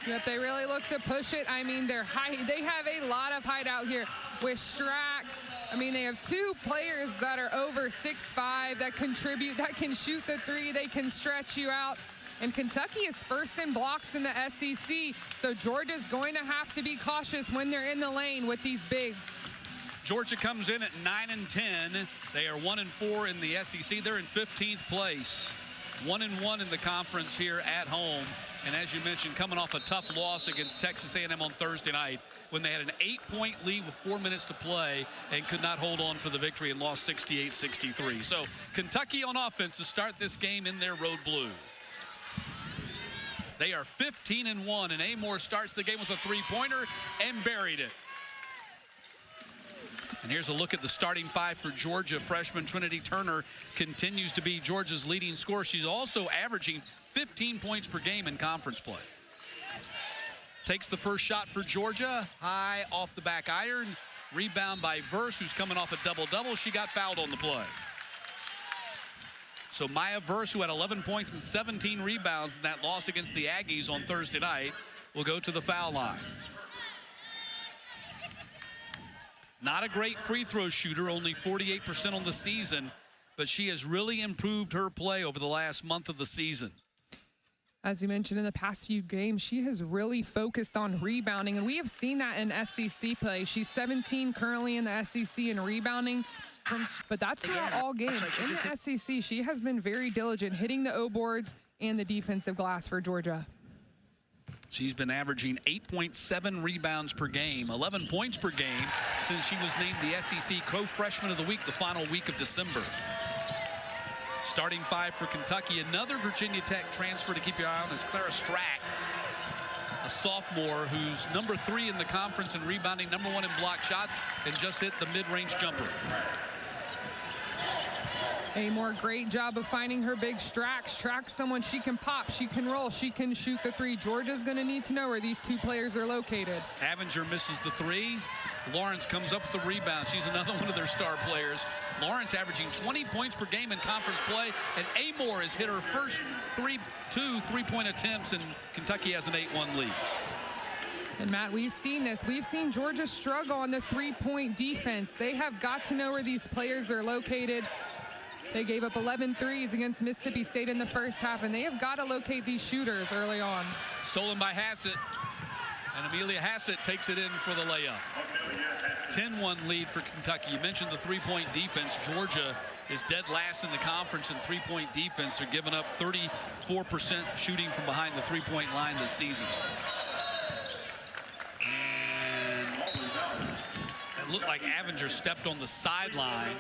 Yep, they really look to push it. I mean, they have a lot of height out here with Strack. I mean, they have two players that are over 6'5", that contribute, that can shoot the three, they can stretch you out. And Kentucky is first in blocks in the SEC, so Georgia's going to have to be cautious when they're in the lane with these bigs. Georgia comes in at 9-10. They are 1-4 in the SEC. They're in 15th place, 1-1 in the conference here at home. And as you mentioned, coming off a tough loss against Texas A&M on Thursday night when they had an 8-point lead with 4 minutes to play and could not hold on for the victory and lost 68-63. So Kentucky on offense to start this game in their road blue. They are 15-1, and Amore starts the game with a three-pointer and buried it. And here's a look at the starting five for Georgia. Freshman Trinity Turner continues to be Georgia's leading scorer. She's also averaging 15 points per game in conference play. Takes the first shot for Georgia, high off the back iron. Rebound by Verse, who's coming off a double-double. She got fouled on the play. So Maya Verse, who had 11 points and 17 rebounds in that loss against the Aggies on Thursday night, will go to the foul line. Not a great free throw shooter, only 48% on the season, but she has really improved her play over the last month of the season. As you mentioned, in the past few games, she has really focused on rebounding, and we have seen that in SEC play. She's 17 currently in the SEC in rebounding, but that's throughout all games. In the SEC, she has been very diligent, hitting the O-boards and the defensive glass for Georgia. She's been averaging 8.7 rebounds per game, 11 points per game since she was named the SEC Co-Freshman of the Week the final week of December. Starting five for Kentucky, another Virginia Tech transfer to keep your eye on is Clara Strack, a sophomore who's number 3 in the conference in rebounding, number 1 in block shots, and just hit the mid-range jumper. Amore, great job of finding her big Strack. Strack's someone she can pop, she can roll, she can shoot the three. Georgia's going to need to know where these two players are located. Avenger misses the three. Lawrence comes up with the rebound. She's another one of their star players. Lawrence averaging 20 points per game in conference play, and Amore has hit her first two three-point attempts, and Kentucky has an 8-1 lead. And Matt, we've seen this. We've seen Georgia struggle on the three-point defense. They have got to know where these players are located. They gave up 11 threes against Mississippi State in the first half, and they have got to locate these shooters early on. Stolen by Hassett, and Amelia Hassett takes it in for the layup. 10-1 lead for Kentucky. You mentioned the three-point defense. Georgia is dead last in the conference in three-point defense. They're giving up 34% shooting from behind the three-point line this season. And it looked like Avenger stepped on the sideline.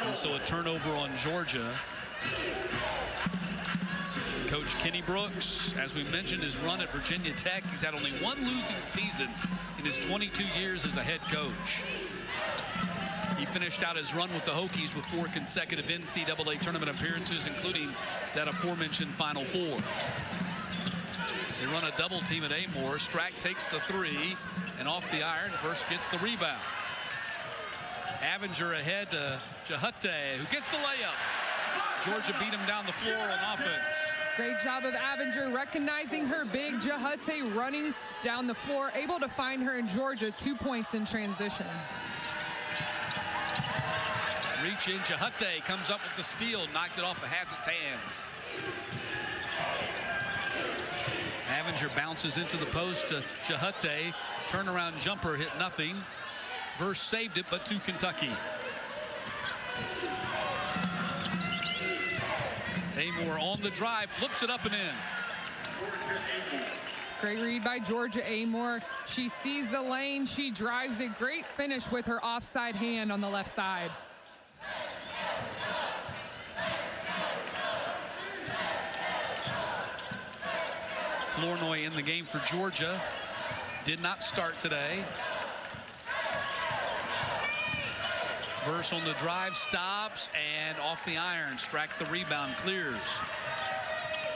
And so a turnover on Georgia. Coach Kenny Brooks, as we mentioned, his run at Virginia Tech. He's had only one losing season in his 22 years as a head coach. He finished out his run with the Hokies with 4 consecutive NCAA tournament appearances, including that aforementioned Final Four. They run a double team at Amore. Strack takes the three, and off the iron, Verse gets the rebound. Avenger ahead to Jahute, who gets the layup. Georgia beat him down the floor on offense. Great job of Avenger recognizing her big. Jahute running down the floor, able to find her in Georgia. 2 points in transition. Reach in, Jahute comes up with the steal, knocked it off of Hassett's hands. Avenger bounces into the post to Jahute. Turnaround jumper hit nothing. Verse saved it, but to Kentucky. Amore on the drive, flips it up and in. Great read by Georgia Amore. She sees the lane, she drives it. Great finish with her offside hand on the left side. Flournoy in the game for Georgia. Did not start today. Verse on the drive, stops, and off the iron. Strack the rebound, clears.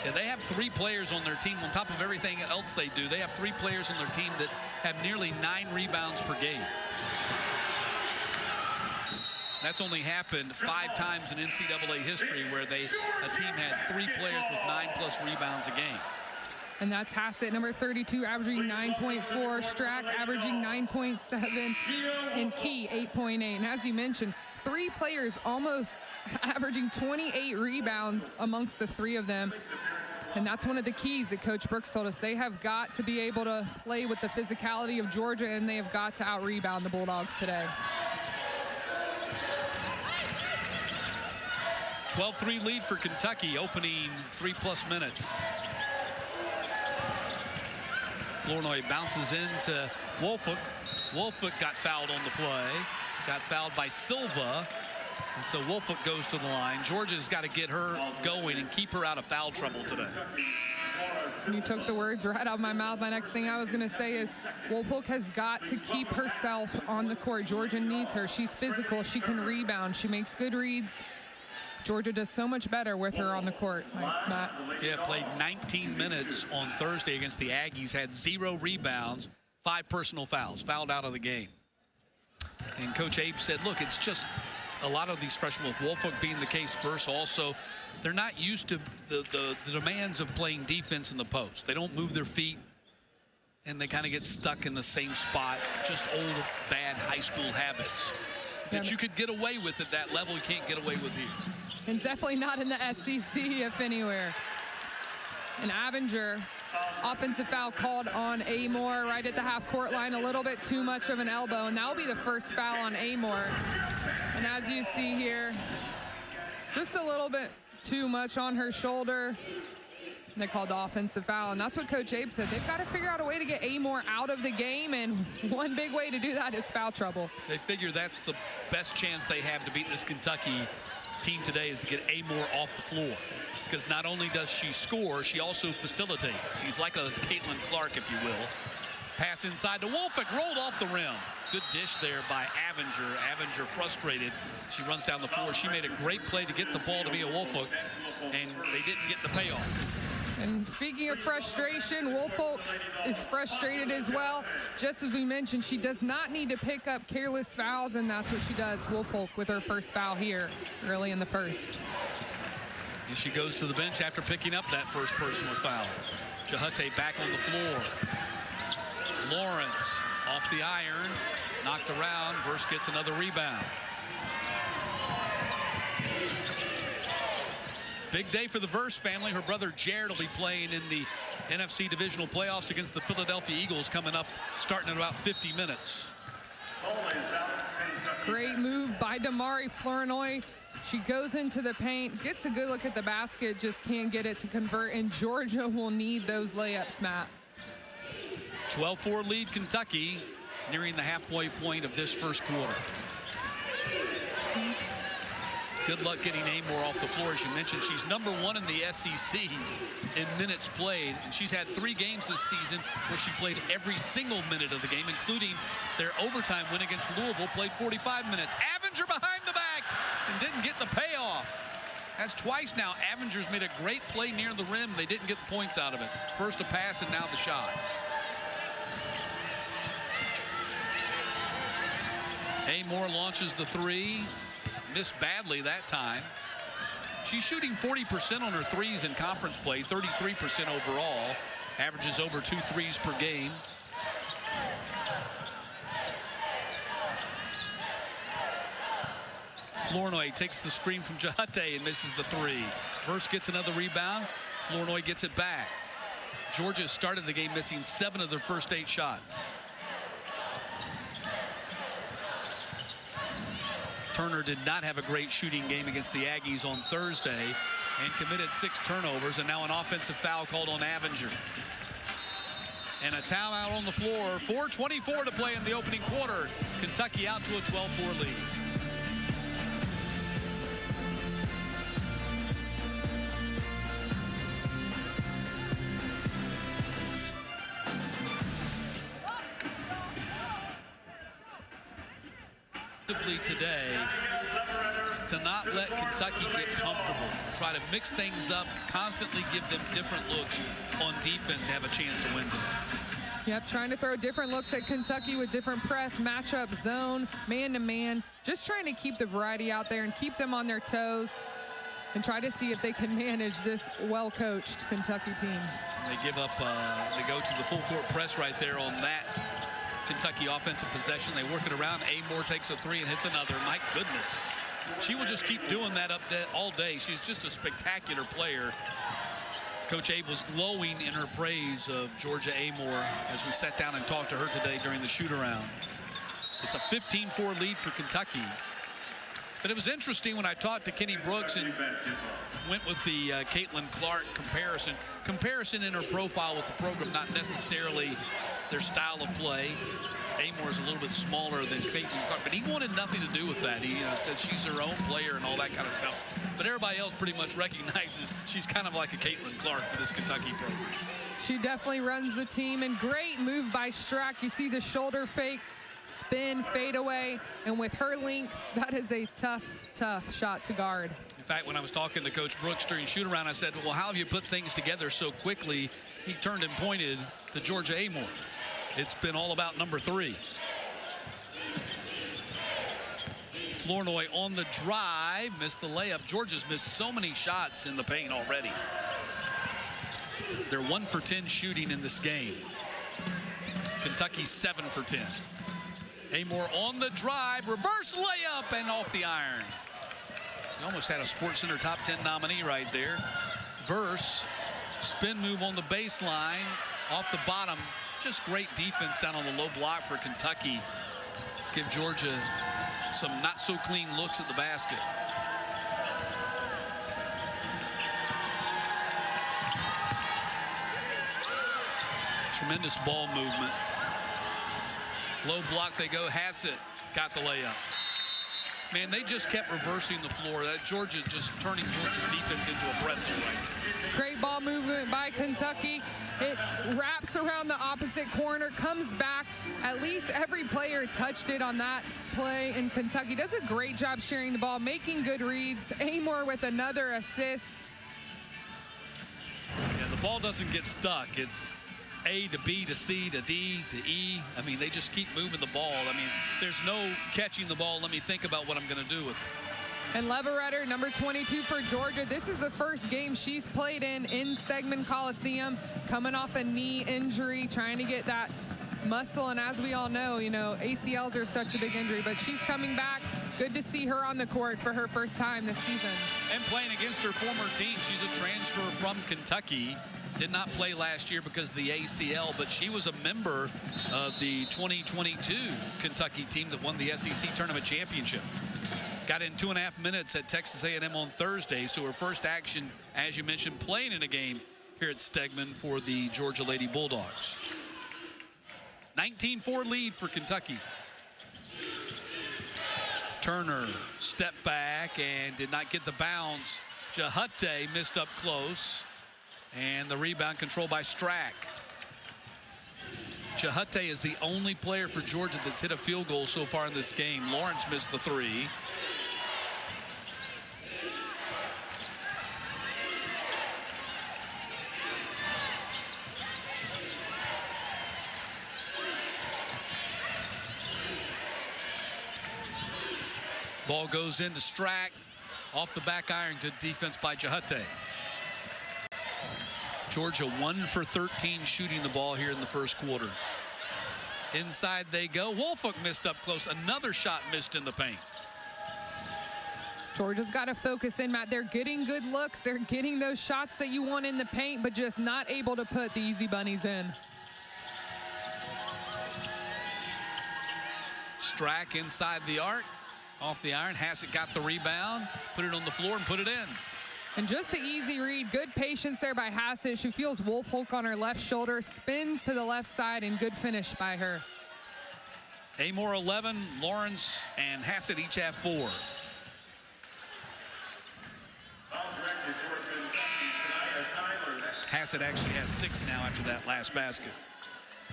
Yeah, they have 3 players on their team. On top of everything else they do, they have 3 players on their team that have nearly 9 rebounds per game. That's only happened 5 times in NCAA history where a team had 3 players with 9+ rebounds a game. And that's Hassett, number 32, averaging 9.4. Strack averaging 9.7. And Key, 8.8. And as you mentioned, 3 players almost averaging 28 rebounds amongst the 3 of them. And that's one of the keys that Coach Brooks told us. They have got to be able to play with the physicality of Georgia, and they have got to out-rebound the Bulldogs today. 12-3 lead for Kentucky, opening 3+ minutes. Flournoy bounces into Woolfolk. Woolfolk got fouled on the play. Got fouled by Silva. And so Woolfolk goes to the line. Georgia's got to get her going and keep her out of foul trouble today. You took the words right out of my mouth. My next thing I was going to say is Woolfolk has got to keep herself on the court. Georgia needs her. She's physical. She can rebound. She makes good reads. Georgia does so much better with her on the court, Matt. Yeah, played 19 minutes on Thursday against the Aggies, had 0 rebounds, 5 personal fouls, fouled out of the game. And Coach Abe said, look, it's just a lot of these freshmen, with Woolfolk being the case first, also, they're not used to the demands of playing defense in the post. They don't move their feet, and they kind of get stuck in the same spot, just old, bad high school habits that you could get away with at that level. You can't get away with here. And definitely not in the SEC, if anywhere. And Avenger, offensive foul called on Amore right at the half-court line. A little bit too much of an elbow, and that will be the first foul on Amore. And as you see here, just a little bit too much on her shoulder. And they called the offensive foul, and that's what Coach Abe said. They've got to figure out a way to get Amore out of the game, and one big way to do that is foul trouble. They figure that's the best chance they have to beat this Kentucky team today, is to get Amore off the floor. Because not only does she score, she also facilitates. She's like a Caitlin Clark, if you will. Pass inside to Woolfolk, rolled off the rim. Good dish there by Avenger. Avenger frustrated. She runs down the floor. She made a great play to get the ball to Mia Woolfolk, and they didn't get the payoff. And speaking of frustration, Woolfolk is frustrated as well. Just as we mentioned, she does not need to pick up careless fouls, and that's what she does. Woolfolk with her first foul here early in the first. And she goes to the bench after picking up that first personal foul. Jahate back on the floor. Lawrence off the iron, knocked around. Verse gets another rebound. Big day for the Verse family. Her brother Jared will be playing in the NFC divisional playoffs against the Philadelphia Eagles coming up, starting in about 50 minutes. Great move by Damari Flournoy. She goes into the paint, gets a good look at the basket, just can't get it to convert, and Georgia will need those layups, Matt. 12-4 lead Kentucky, nearing the halfway point of this first quarter. Good luck getting Amore off the floor. As you mentioned, she's #1 in the SEC in minutes played. And she's had 3 games this season where she played every single minute of the game, including their overtime win against Louisville, played 45 minutes. Avenger behind the back and didn't get the payoff. That's twice now. Avenger's made a great play near the rim. They didn't get the points out of it. First a pass and now the shot. Amore launches the 3. Missed badly that time. She's shooting 40% on her threes in conference play, 33% overall. Averages over 2 threes per game. Flournoy takes the screen from Jahate and misses the 3. Verse gets another rebound. Flournoy gets it back. Georgia started the game missing 7 of their first 8 shots. Turner did not have a great shooting game against the Aggies on Thursday and committed 6 turnovers, and now an offensive foul called on Avenger. And a timeout on the floor. 4:24 to play in the opening quarter. Kentucky out to a 12-4 lead. Today to not let Kentucky get comfortable, try to mix things up, constantly give them different looks on defense to have a chance to win today. Yep, trying to throw different looks at Kentucky with different press, matchup, zone, man-to-man, just trying to keep the variety out there and keep them on their toes and try to see if they can manage this well-coached Kentucky team. They give up, they go to the full court press right there on that Kentucky offensive possession. They work it around. Amor takes a three and hits another. My goodness. She will just keep doing that all day. She's just a spectacular player. Coach Abe was glowing in her praise of Georgia Amor as we sat down and talked to her today during the shoot-around. It's a 15-4 lead for Kentucky. But it was interesting when I talked to Kenny Brooks and went with the Caitlin Clark comparison. Comparison in her profile with the program, not necessarily their style of play. Amor is a little bit smaller than Caitlin Clark, but he wanted nothing to do with that. He said she's her own player and all that kind of stuff. But everybody else pretty much recognizes she's kind of like a Caitlin Clark for this Kentucky program. She definitely runs the team, and great move by Strack. You see the shoulder fake, spin, fade away, and with her length, that is a tough shot to guard. In fact, when I was talking to Coach Brooks during shoot-around, I said, well, how have you put things together so quickly? He turned and pointed to Georgia Amor. It's been all about number 3. Flournoy on the drive, missed the layup. Georgia's missed so many shots in the paint already. They're 1 for 10 shooting in this game. Kentucky 7 for 10. Amor on the drive, reverse layup, and off the iron. You almost had a SportsCenter top 10 nominee right there. Verse, spin move on the baseline, off the bottom. Just great defense down on the low block for Kentucky. Give Georgia some not so clean looks at the basket. Tremendous ball movement. Low block they go. Hassett got the layup. Man, they just kept reversing the floor. That Georgia just turning Georgia's defense into a pretzel right now. Great ball movement by Kentucky. It wraps around the opposite corner, comes back. At least every player touched it on that play, and Kentucky does a great job sharing the ball, making good reads. Amor with another assist. Yeah, the ball doesn't get stuck. It's A to B to C to D to E. I mean, they just keep moving the ball. I mean, there's no catching the ball. Let me think about what I'm going to do with it. And Leveretter, number 22 for Georgia. This is the first game she's played in Stegman Coliseum, coming off a knee injury, trying to get that muscle. And as we all know, ACLs are such a big injury, but she's coming back. Good to see her on the court for her first time this season. And playing against her former team. She's a transfer from Kentucky. Did not play last year because of the ACL, but she was a member of the 2022 Kentucky team that won the SEC Tournament Championship. Got in 2.5 minutes at Texas A&M on Thursday, so her first action, as you mentioned, playing in a game here at Stegman for the Georgia Lady Bulldogs. 19-4 lead for Kentucky. Turner stepped back and did not get the bounce. Jahute missed up close. And the rebound controlled by Strack. Jahute is the only player for Georgia that's hit a field goal so far in this game. Lawrence missed the 3. Ball goes into Strack. Off the back iron, good defense by Jahute. Georgia 1 for 13 shooting the ball here in the first quarter. Inside they go. Woolfolk missed up close. Another shot missed in the paint. Georgia's got to focus in, Matt. They're getting good looks. They're getting those shots that you want in the paint, but just not able to put the easy bunnies in. Strack inside the arc. Off the iron. Hassett got the rebound. Put it on the floor and put it in. And just the easy read. Good patience there by Hassett. She feels Woolfolk on her left shoulder. Spins to the left side, and good finish by her. Amor 11, Lawrence and Hassett each have 4. Hassett actually has 6 now after that last basket.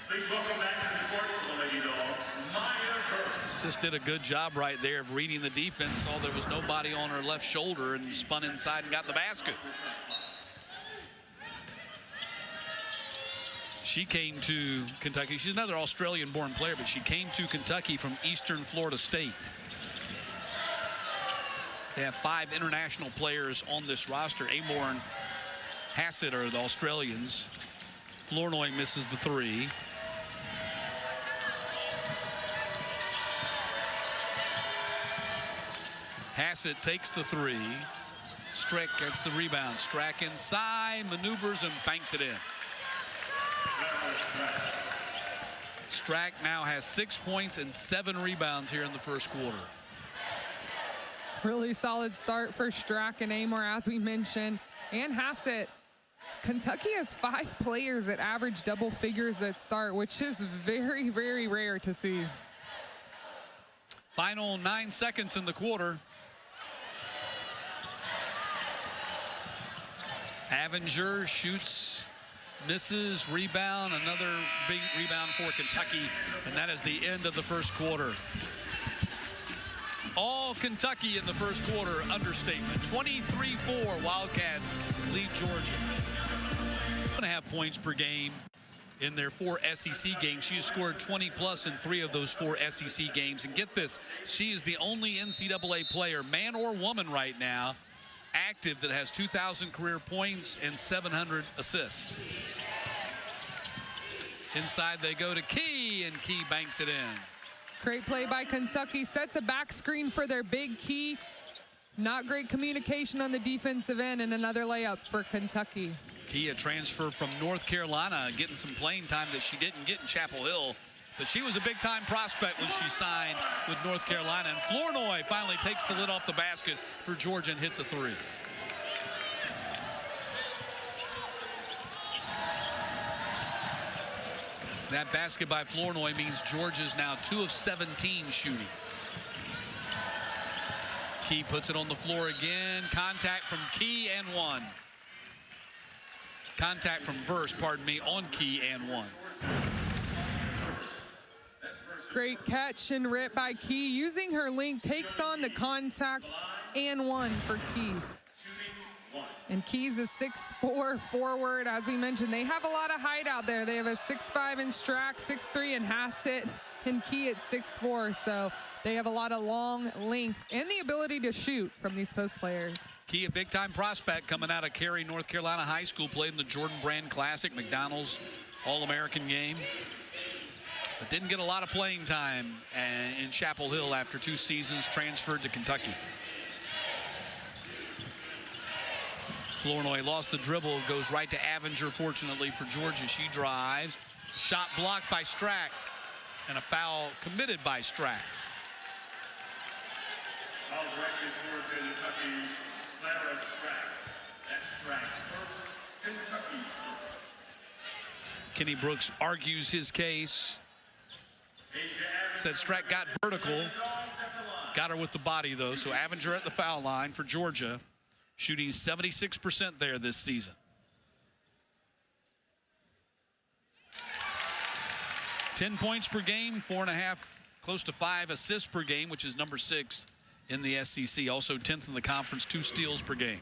Please welcome back to the court for the Lady Dogs, Maya Hurst. Just did a good job right there of reading the defense. Saw there was nobody on her left shoulder and spun inside and got the basket. She came to Kentucky. She's another Australian-born player, but she came to Kentucky from Eastern Florida State. They have 5 international players on this roster. Amor and Hassett are the Australians. Flournoy misses the three. Hassett takes the three. Strick gets the rebound. Strack inside, maneuvers and banks it in. Strack now has 6 points and 7 rebounds here in the first quarter. Really solid start for Strack and Amor, as we mentioned, and Hassett. Kentucky has 5 players that average double figures at start, which is very, very rare to see. Final 9 seconds in the quarter. Avenger shoots, misses, rebound, another big rebound for Kentucky, and that is the end of the first quarter. All Kentucky in the first quarter, understatement. 23-4, Wildcats lead Georgia. 1.5 points per game in their 4 SEC games. She has scored 20+ in 3 of those 4 SEC games. And get this, she is the only NCAA player, man or woman right now, active that has 2,000 career points and 700 assists. Inside they go to Key, and Key banks it in. Great play by Kentucky. Sets a back screen for their big Key. Not great communication on the defensive end, and another layup for Kentucky. Key, a transfer from North Carolina, getting some playing time that she didn't get in Chapel Hill. But she was a big-time prospect when she signed with North Carolina. And Flournoy finally takes the lid off the basket for Georgia and hits a three. That basket by Flournoy means Georgia's now 2 of 17 shooting. Key puts it on the floor again. Contact from Key and 1. Contact from Verse, pardon me, on Key and 1. Great catch and rip by Key. Using her length, takes on the contact and 1 for Key. And Key's a 6'4" forward. As we mentioned, they have a lot of height out there. They have a 6'5" in Strack, 6'3" in Hassett, and Key at 6'4". So they have a lot of long length and the ability to shoot from these post players. Key, a big-time prospect coming out of Cary, North Carolina High School, played in the Jordan Brand Classic, McDonald's All-American game. But didn't get a lot of playing time in Chapel Hill after 2 seasons, transferred to Kentucky. Flournoy lost the dribble, goes right to Avenger, fortunately for Georgia. She drives, shot blocked by Strack, and a foul committed by Strack. Foul directed toward Kentucky's Clara Strack. That's Strack's first, Kentucky's first. Kenny Brooks argues his case. Said Strack got vertical. Got her with the body, though. So Avenger at the foul line for Georgia, shooting 76% there this season. 10 points per game, 4.5, close to 5 assists per game, which is number 6 in the SEC. Also 10th in the conference, 2 steals per game.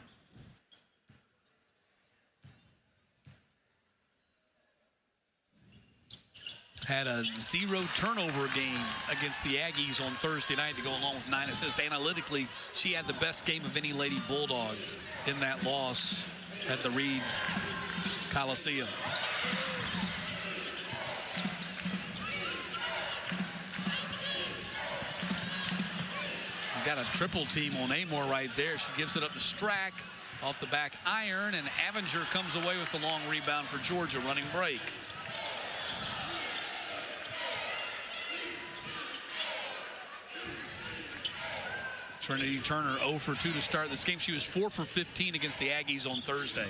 Had a 0 turnover game against the Aggies on Thursday night to go along with 9 assists. Analytically, she had the best game of any Lady Bulldog in that loss at the Reed Coliseum. Got a triple team on Amor right there. She gives it up to Strack off the back iron, and Avenger comes away with the long rebound for Georgia, running break. Trinity Turner 0 for 2 to start this game. She was 4 for 15 against the Aggies on Thursday.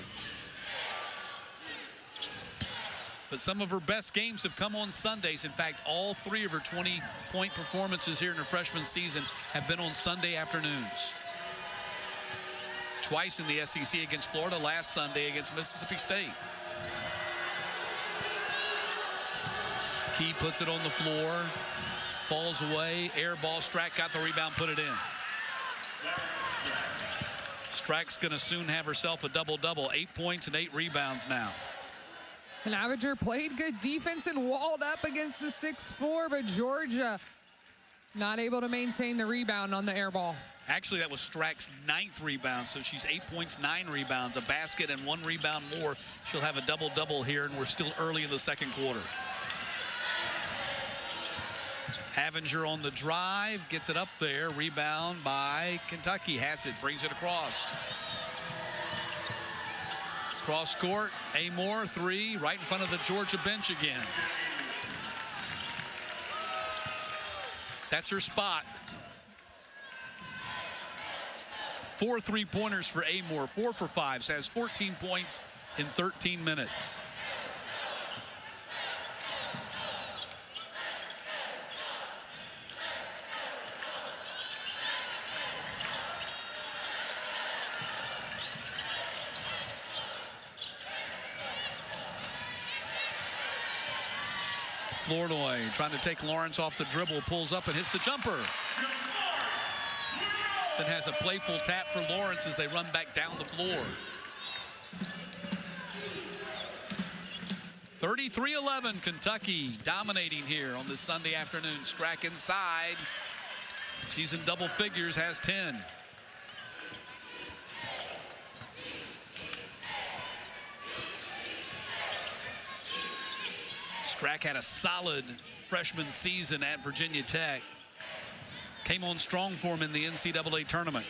But some of her best games have come on Sundays. In fact, all 3 of her 20-point performances here in her freshman season have been on Sunday afternoons. Twice in the SEC against Florida, last Sunday against Mississippi State. Key puts it on the floor, falls away, air ball. Strack got the rebound, put it in. Strack's going to soon have herself a double-double, 8 points and 8 rebounds now. And Avenger played good defense and walled up against the 6'4", but Georgia not able to maintain the rebound on the air ball. Actually, that was Strack's 9th rebound, so she's 8 points, 9 rebounds, a basket and 1 rebound more. She'll have a double-double here, and we're still early in the second quarter. Havinger on the drive, gets it up there. Rebound by Kentucky. Hassett brings it across. Cross court, Amore, 3, right in front of the Georgia bench again. That's her spot. 4 3-pointers for Amore, 4 for 5, has 14 points in 13 minutes. Flournoy trying to take Lawrence off the dribble, pulls up and hits the jumper. Then has a playful tap for Lawrence as they run back down the floor. 33-11, Kentucky dominating here on this Sunday afternoon. Strack inside. She's in double figures, has 10. Strack had a solid freshman season at Virginia Tech. Came on strong for him in the NCAA tournament.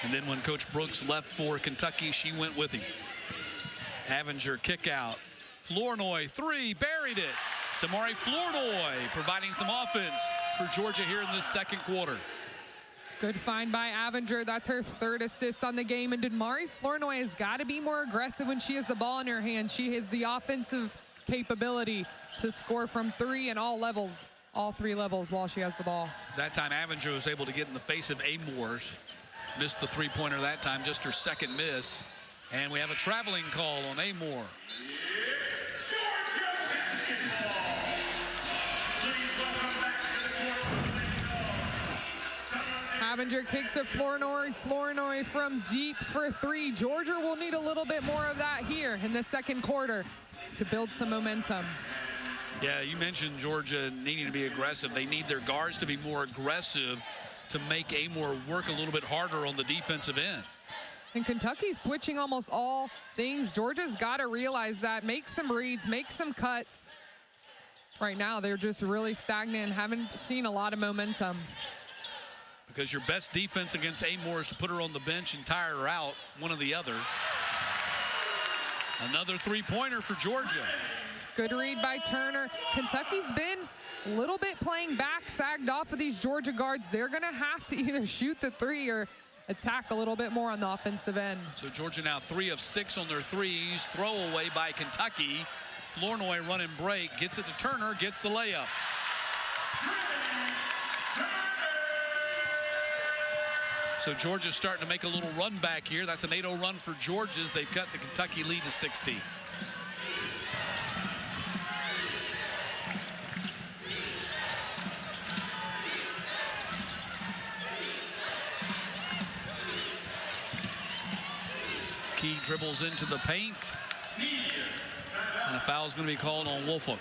And then when Coach Brooks left for Kentucky, she went with him. Havinger kick out. Flournoy, 3, buried it. Damari Flournoy providing some offense for Georgia here in this second quarter. Good find by Havinger. That's her 3rd assist on the game. And Damari Flournoy has got to be more aggressive when she has the ball in her hand. She has the offensive capability to score from 3 and all levels, all 3 levels while she has the ball. That time Havinger was able to get in the face of Amore. Missed the 3-pointer that time, just her 2nd miss. And we have a traveling call on Amore. Havinger kicked to Flournoy. Flournoy from deep for 3. Georgia will need a little bit more of that here in the second quarter to build some momentum. Yeah, you mentioned Georgia needing to be aggressive. They need their guards to be more aggressive to make Amore work a little bit harder on the defensive end. And Kentucky's switching almost all things. Georgia's got to realize that. Make some reads, make some cuts. Right now, they're just really stagnant and haven't seen a lot of momentum. Because your best defense against Amore is to put her on the bench and tire her out, one or the other. Another 3-pointer for Georgia. Good read by Turner. Kentucky's been a little bit playing back, sagged off of these Georgia guards. They're going to have to either shoot the 3 or attack a little bit more on the offensive end. So Georgia now 3 of 6 on their threes. Throw away by Kentucky. Flournoy run and break. Gets it to Turner. Gets the layup. So Georgia's starting to make a little run back here. That's an 8-0 run for Georgia's. They've cut the Kentucky lead to 16. Key dribbles into the paint. And a foul is going to be called on Woolfolk.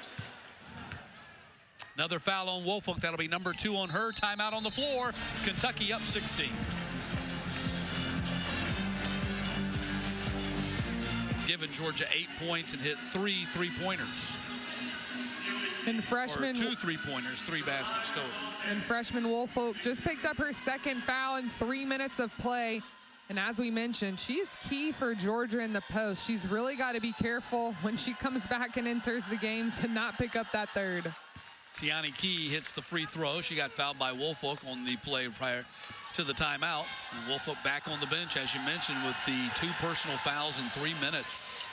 Another foul on Woolfolk. That'll be number 2 on her. Timeout on the floor. Kentucky up 16. Given Georgia 8 points and hit 3 3-pointers. And freshman, or 2 3-pointers, 3 baskets total. And freshman Woolfolk just picked up her 2nd foul in 3 minutes of play. And as we mentioned, she's key for Georgia in the post. She's really got to be careful when she comes back and enters the game to not pick up that 3rd. Tiani Key hits the free throw. She got fouled by Woolfolk on the play prior to the timeout. And Woolfolk back on the bench, as you mentioned, with the 2 personal fouls in 3 minutes.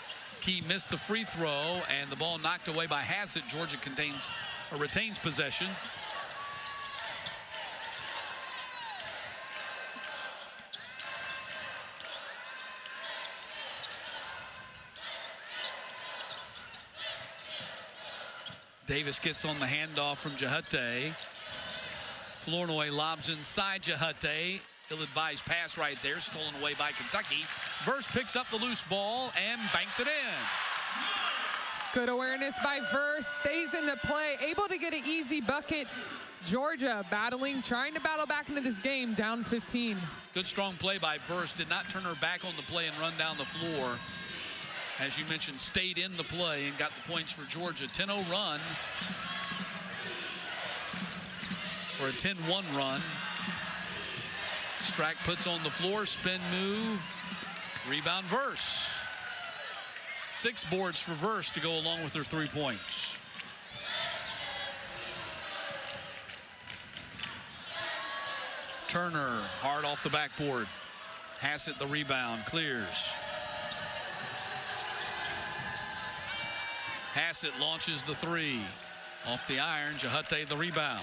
Key missed the free throw, and the ball knocked away by Hassett. Georgia retains possession. Davis gets on the handoff from Jahute. Flournoy lobs inside Jahute. Ill-advised pass right there, stolen away by Kentucky. Verse picks up the loose ball and banks it in. Good awareness by Verse, stays into play, able to get an easy bucket. Georgia trying to battle back into this game, down 15. Good strong play by Verse, did not turn her back on the play and run down the floor. As you mentioned, stayed in the play and got the points for Georgia. 10-0 run, or a 10-1 run. Strack puts on the floor, spin move, rebound Verse. 6 boards for Verse to go along with her 3 points. Turner, hard off the backboard. Hassett the rebound, clears. Hassett launches the 3. Off the iron, Jahate the rebound.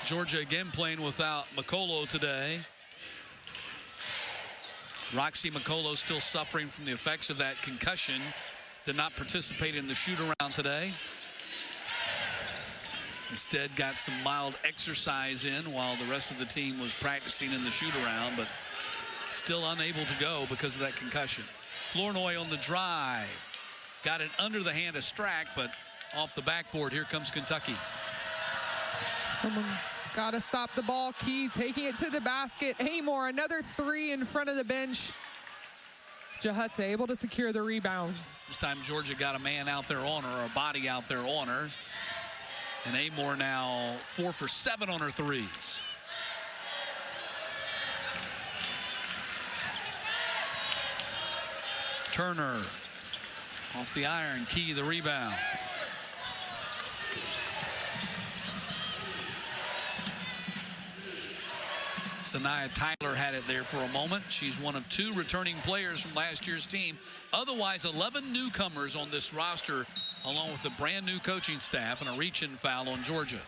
Georgia again playing without McColo today. Roxy McColo still suffering from the effects of that concussion. Did not participate in the shoot-around today. Instead got some mild exercise in while the rest of the team was practicing in the shoot-around, but still unable to go because of that concussion. Flournoy on the drive. Got it under the hand of Strack, but off the backboard. Here comes Kentucky. Someone got to stop the ball. Key taking it to the basket. Amor, another 3 in front of the bench. Jahate able to secure the rebound. This time Georgia got a man out there on her, or a body out there on her. And Amor now 4 for 7 on her threes. Turner off the iron, Key the rebound. Sanaya Tyler had it there for a moment. She's one of 2 returning players from last year's team. Otherwise, 11 newcomers on this roster, along with a brand new coaching staff, and a reach-in foul on Georgia.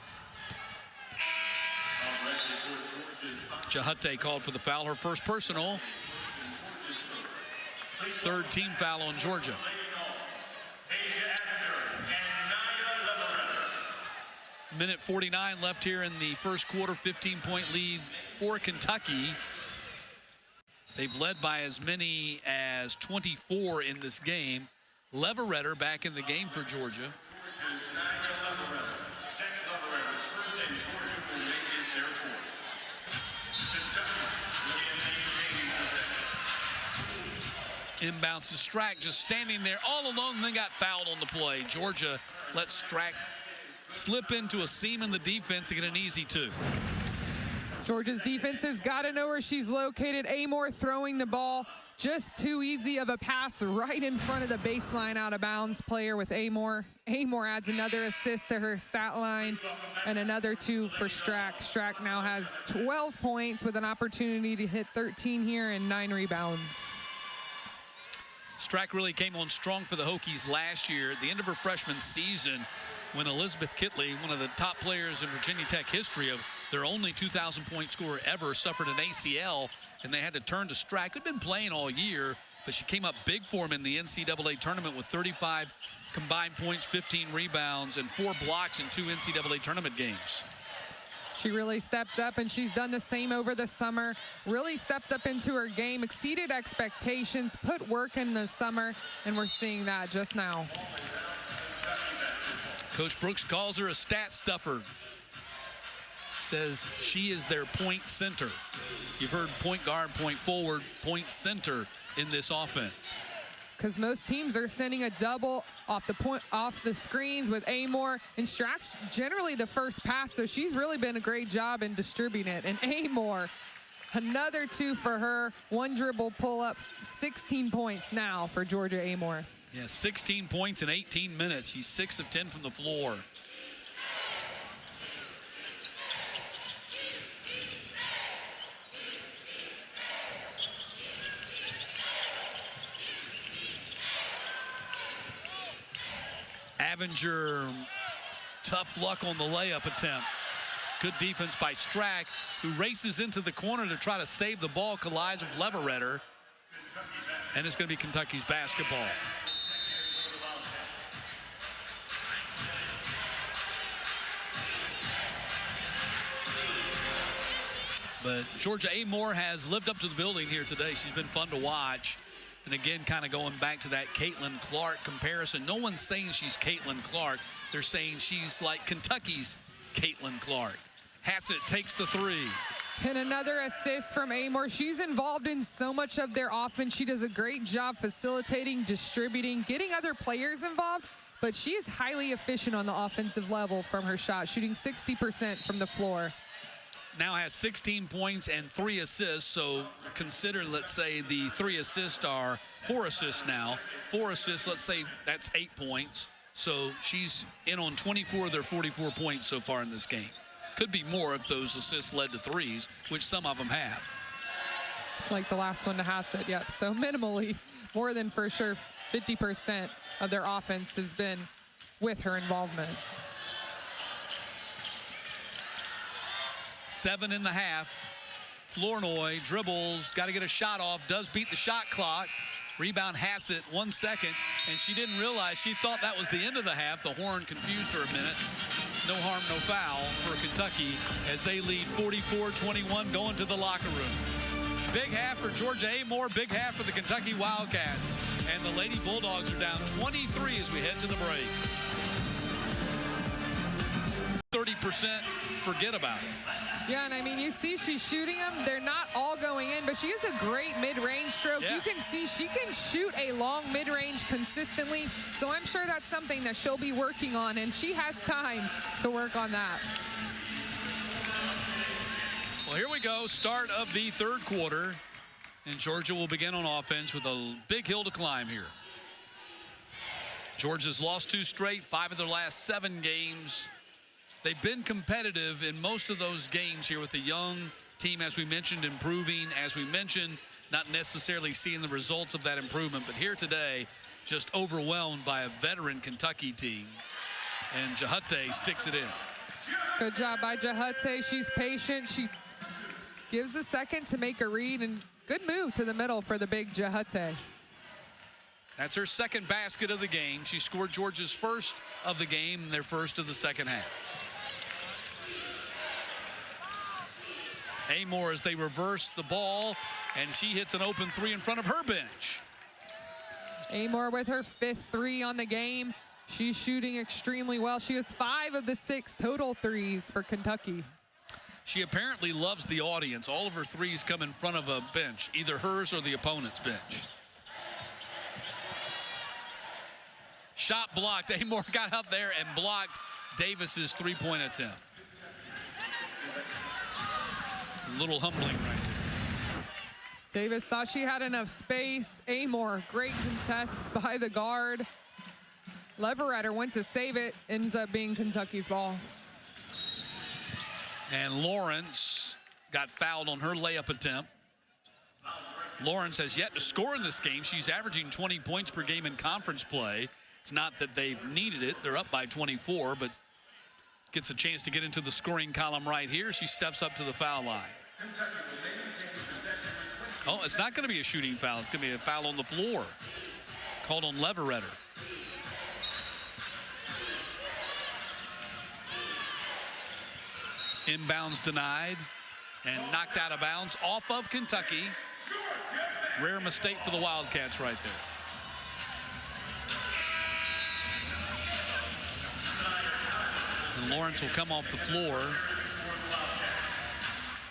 Jahate called for the foul, her first personal. 3rd team foul on Georgia. Minute 49 left here in the first quarter. 15-point lead for Kentucky. They've led by as many as 24 in this game. Leveretter back in the game for Georgia. Inbounds to Strack, just standing there all alone, and then got fouled on the play. Georgia lets Strack slip into a seam in the defense and get an easy 2. Georgia's defense has got to know where she's located. Amor throwing the ball, just too easy of a pass right in front of the baseline, out of bounds player with Amor. Amor adds another assist to her stat line, and another 2 for Strack. Strack now has 12 points with an opportunity to hit 13 here and 9 rebounds. Strack really came on strong for the Hokies last year at the end of her freshman season, when Elizabeth Kitley, one of the top players in Virginia Tech history, of their only 2,000-point scorer ever, suffered an ACL, and they had to turn to Strack. Had been playing all year, but she came up big for him in the NCAA tournament with 35 combined points, 15 rebounds, and 4 blocks in 2 NCAA tournament games. She really stepped up, and she's done the same over the summer. Really stepped up into her game, exceeded expectations, put work in the summer, and we're seeing that just now. Coach Brooks calls her a stat stuffer. Says she is their point center. You've heard point guard, point forward, point center in this offense. Because most teams are sending a double off the screens with Amor, and Strack's generally the first pass, so she's really been a great job in distributing it. And Amor, another 2 for her, 1 dribble pull up, 16 points now for Georgia Amor. Yeah, 16 points in 18 minutes. She's 6 of 10 from the floor. Avenger, tough luck on the layup attempt. Good defense by Strack, who races into the corner to try to save the ball, collides with Leveretter, and it's going to be Kentucky's basketball. But Georgia Amor has lived up to the building here today. She's been fun to watch. And again, kind of going back to that Caitlin Clark comparison. No one's saying she's Caitlin Clark. They're saying she's like Kentucky's Caitlin Clark. Hassett takes the three. And another assist from Amor. She's involved in so much of their offense. She does a great job facilitating, distributing, getting other players involved. But she is highly efficient on the offensive level from her shot, shooting 60% from the floor. Now has 16 points and 3 assists. So consider, let's say, the 3 assists are 4 assists now. 4 assists, let's say that's 8 points. So she's in on 24 of their 44 points so far in this game. Could be more if those assists led to threes, which some of them have. Like the last one to Hassett, yep. So minimally, more than for sure 50% of their offense has been with her involvement. 7 in the half. Flournoy dribbles, got to get a shot off, does beat the shot clock. Rebound Hassett, 1 second, and she didn't realize, she thought that was the end of the half. The horn confused her a minute. No harm, no foul for Kentucky as they lead 44-21 going to the locker room. Big half for Georgia Amor, big half for the Kentucky Wildcats. And the Lady Bulldogs are down 23 as we head to the break. 30%, forget about it. Yeah, and I mean, you see she's shooting them. They're not all going in, but she has a great mid-range stroke. Yeah. You can see she can shoot a long mid-range consistently, so I'm sure that's something that she'll be working on, and she has time to work on that. Well, here we go, start of the third quarter, and Georgia will begin on offense with a big hill to climb here. Georgia's lost 2 straight, 5 of their last 7 games. They've been competitive in most of those games here with the young team, as we mentioned, improving. As we mentioned, not necessarily seeing the results of that improvement. But here today, just overwhelmed by a veteran Kentucky team. And Jahute sticks it in. Good job by Jahute. She's patient. She gives a second to make a read. And good move to the middle for the big Jahute. That's her second basket of the game. She scored Georgia's first of the game and their first of the second half. Amor as they reverse the ball, and she hits an open 3 in front of her bench. Amor with her 5th 3 on the game. She's shooting extremely well. She has 5 of the 6 total threes for Kentucky. She apparently loves the audience. All of her threes come in front of a bench, either hers or the opponent's bench. Shot blocked. Amor got up there and blocked Davis's 3-point attempt. A little humbling right there. Davis thought she had enough space. Amor, great contest by the guard. Leveretter went to save it, ends up being Kentucky's ball. And Lawrence got fouled on her layup attempt. Lawrence has yet to score in this game. She's averaging 20 points per game in conference play. It's not that they've needed it. They're up by 24, but gets a chance to get into the scoring column right here. She steps up to the foul line. Oh, it's not going to be a shooting foul. It's going to be a foul on the floor. Called on Leveretter. Inbounds denied and knocked out of bounds off of Kentucky. Rare mistake for the Wildcats right there. And Lawrence will come off the floor.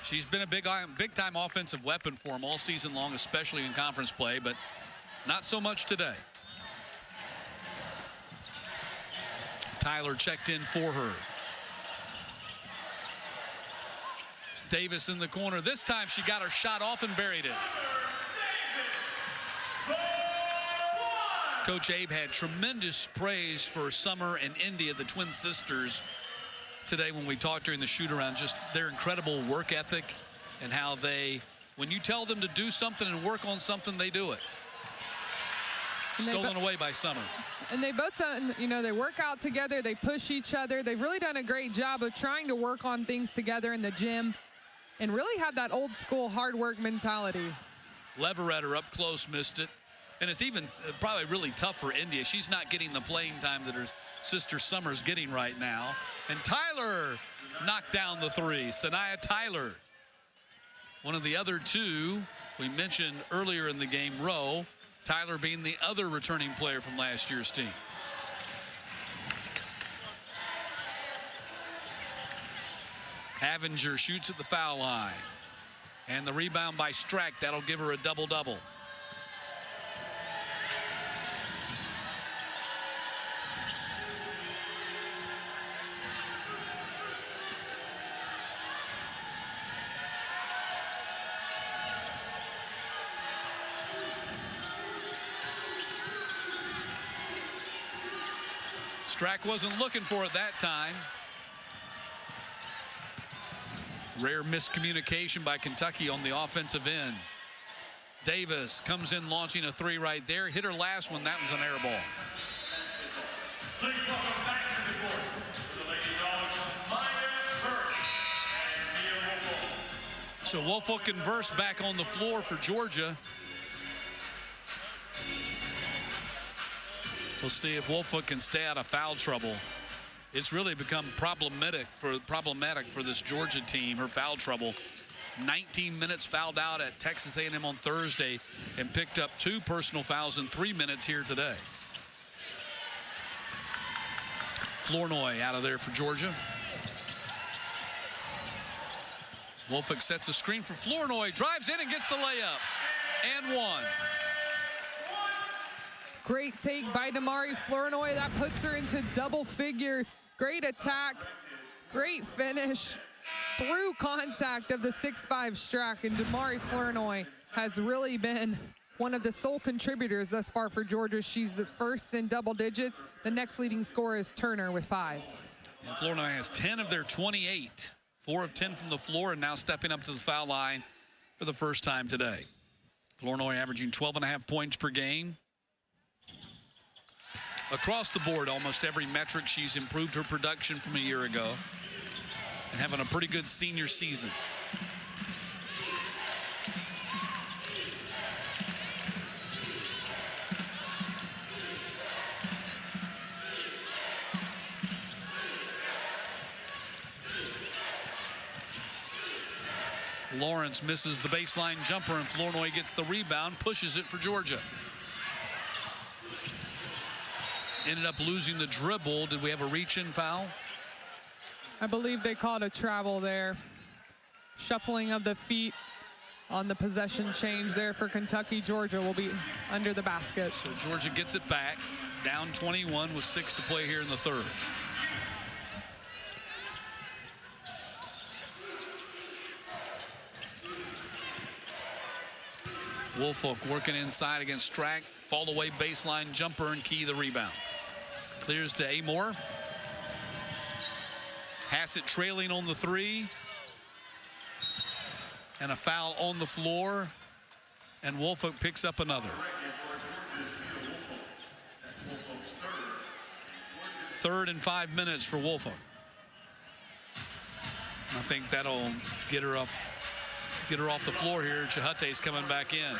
She's been a big-time offensive weapon for him all season long, especially in conference play, but not so much today. Tyler checked in for her. Davis in the corner. This time she got her shot off and buried it. Coach Abe had tremendous praise for Summer and India, the twin sisters, today when we talked during the shoot-around. Just their incredible work ethic and how they, when you tell them to do something and work on something, they do it. Stolen away by Summer. And they both done, you know, they work out together, they push each other. They've really done a great job of trying to work on things together in the gym and really have that old school hard work mentality. Leveretter up close, missed it. And it's even probably really tough for India. She's not getting the playing time that her sister Summer's getting right now. And Tyler knocked down the 3. Sanaya Tyler, one of the other 2 we mentioned earlier in the game, Rowe. Tyler being the other returning player from last year's team. Avenger shoots at the foul line. And the rebound by Strack. That'll give her a double-double. Strack wasn't looking for it that time. Rare miscommunication by Kentucky on the offensive end. Davis comes in launching a three right there. Hit her last one. That was an air ball. Please welcome back to the court the Lady Dogs, Maya Verse and Mia Woolfolk. So Woolfolk and Verse back on the floor for Georgia. We'll see if Woolfolk can stay out of foul trouble. It's really become problematic for this Georgia team, her foul trouble. 19 minutes fouled out at Texas A&M on Thursday and picked up 2 personal fouls in 3 minutes here today. Flournoy out of there for Georgia. Woolfolk sets a screen for Flournoy, drives in and gets the layup. And one. Great take by Damari Flournoy. That puts her into double figures. Great attack, great finish through contact of the 6'5" Strack. And Damari Flournoy has really been one of the sole contributors thus far for Georgia. She's the first in double digits. The next leading scorer is Turner with 5. And Flournoy has 10 of their 28. 4 of 10 from the floor, and now stepping up to the foul line for the first time today. Flournoy averaging 12.5 points per game. Across the board, almost every metric, she's improved her production from a year ago and having a pretty good senior season. Lawrence misses the baseline jumper, and Flournoy gets the rebound, pushes it for Georgia. Ended up losing the dribble. Did we have a reach-in foul? I believe they called a travel there. Shuffling of the feet on the possession change there for Kentucky. Georgia will be under the basket. So Georgia gets it back, down 21 with 6 to play here in the third. Woolfolk working inside against Strack. Fall away baseline jumper and Key the rebound. Clears to Amore. Hassett trailing on the 3. And a foul on the floor. And Woolfolk picks up another. Third and 5 minutes for Woolfolk. I think that'll get her up, get her off the floor here. Chihate's coming back in.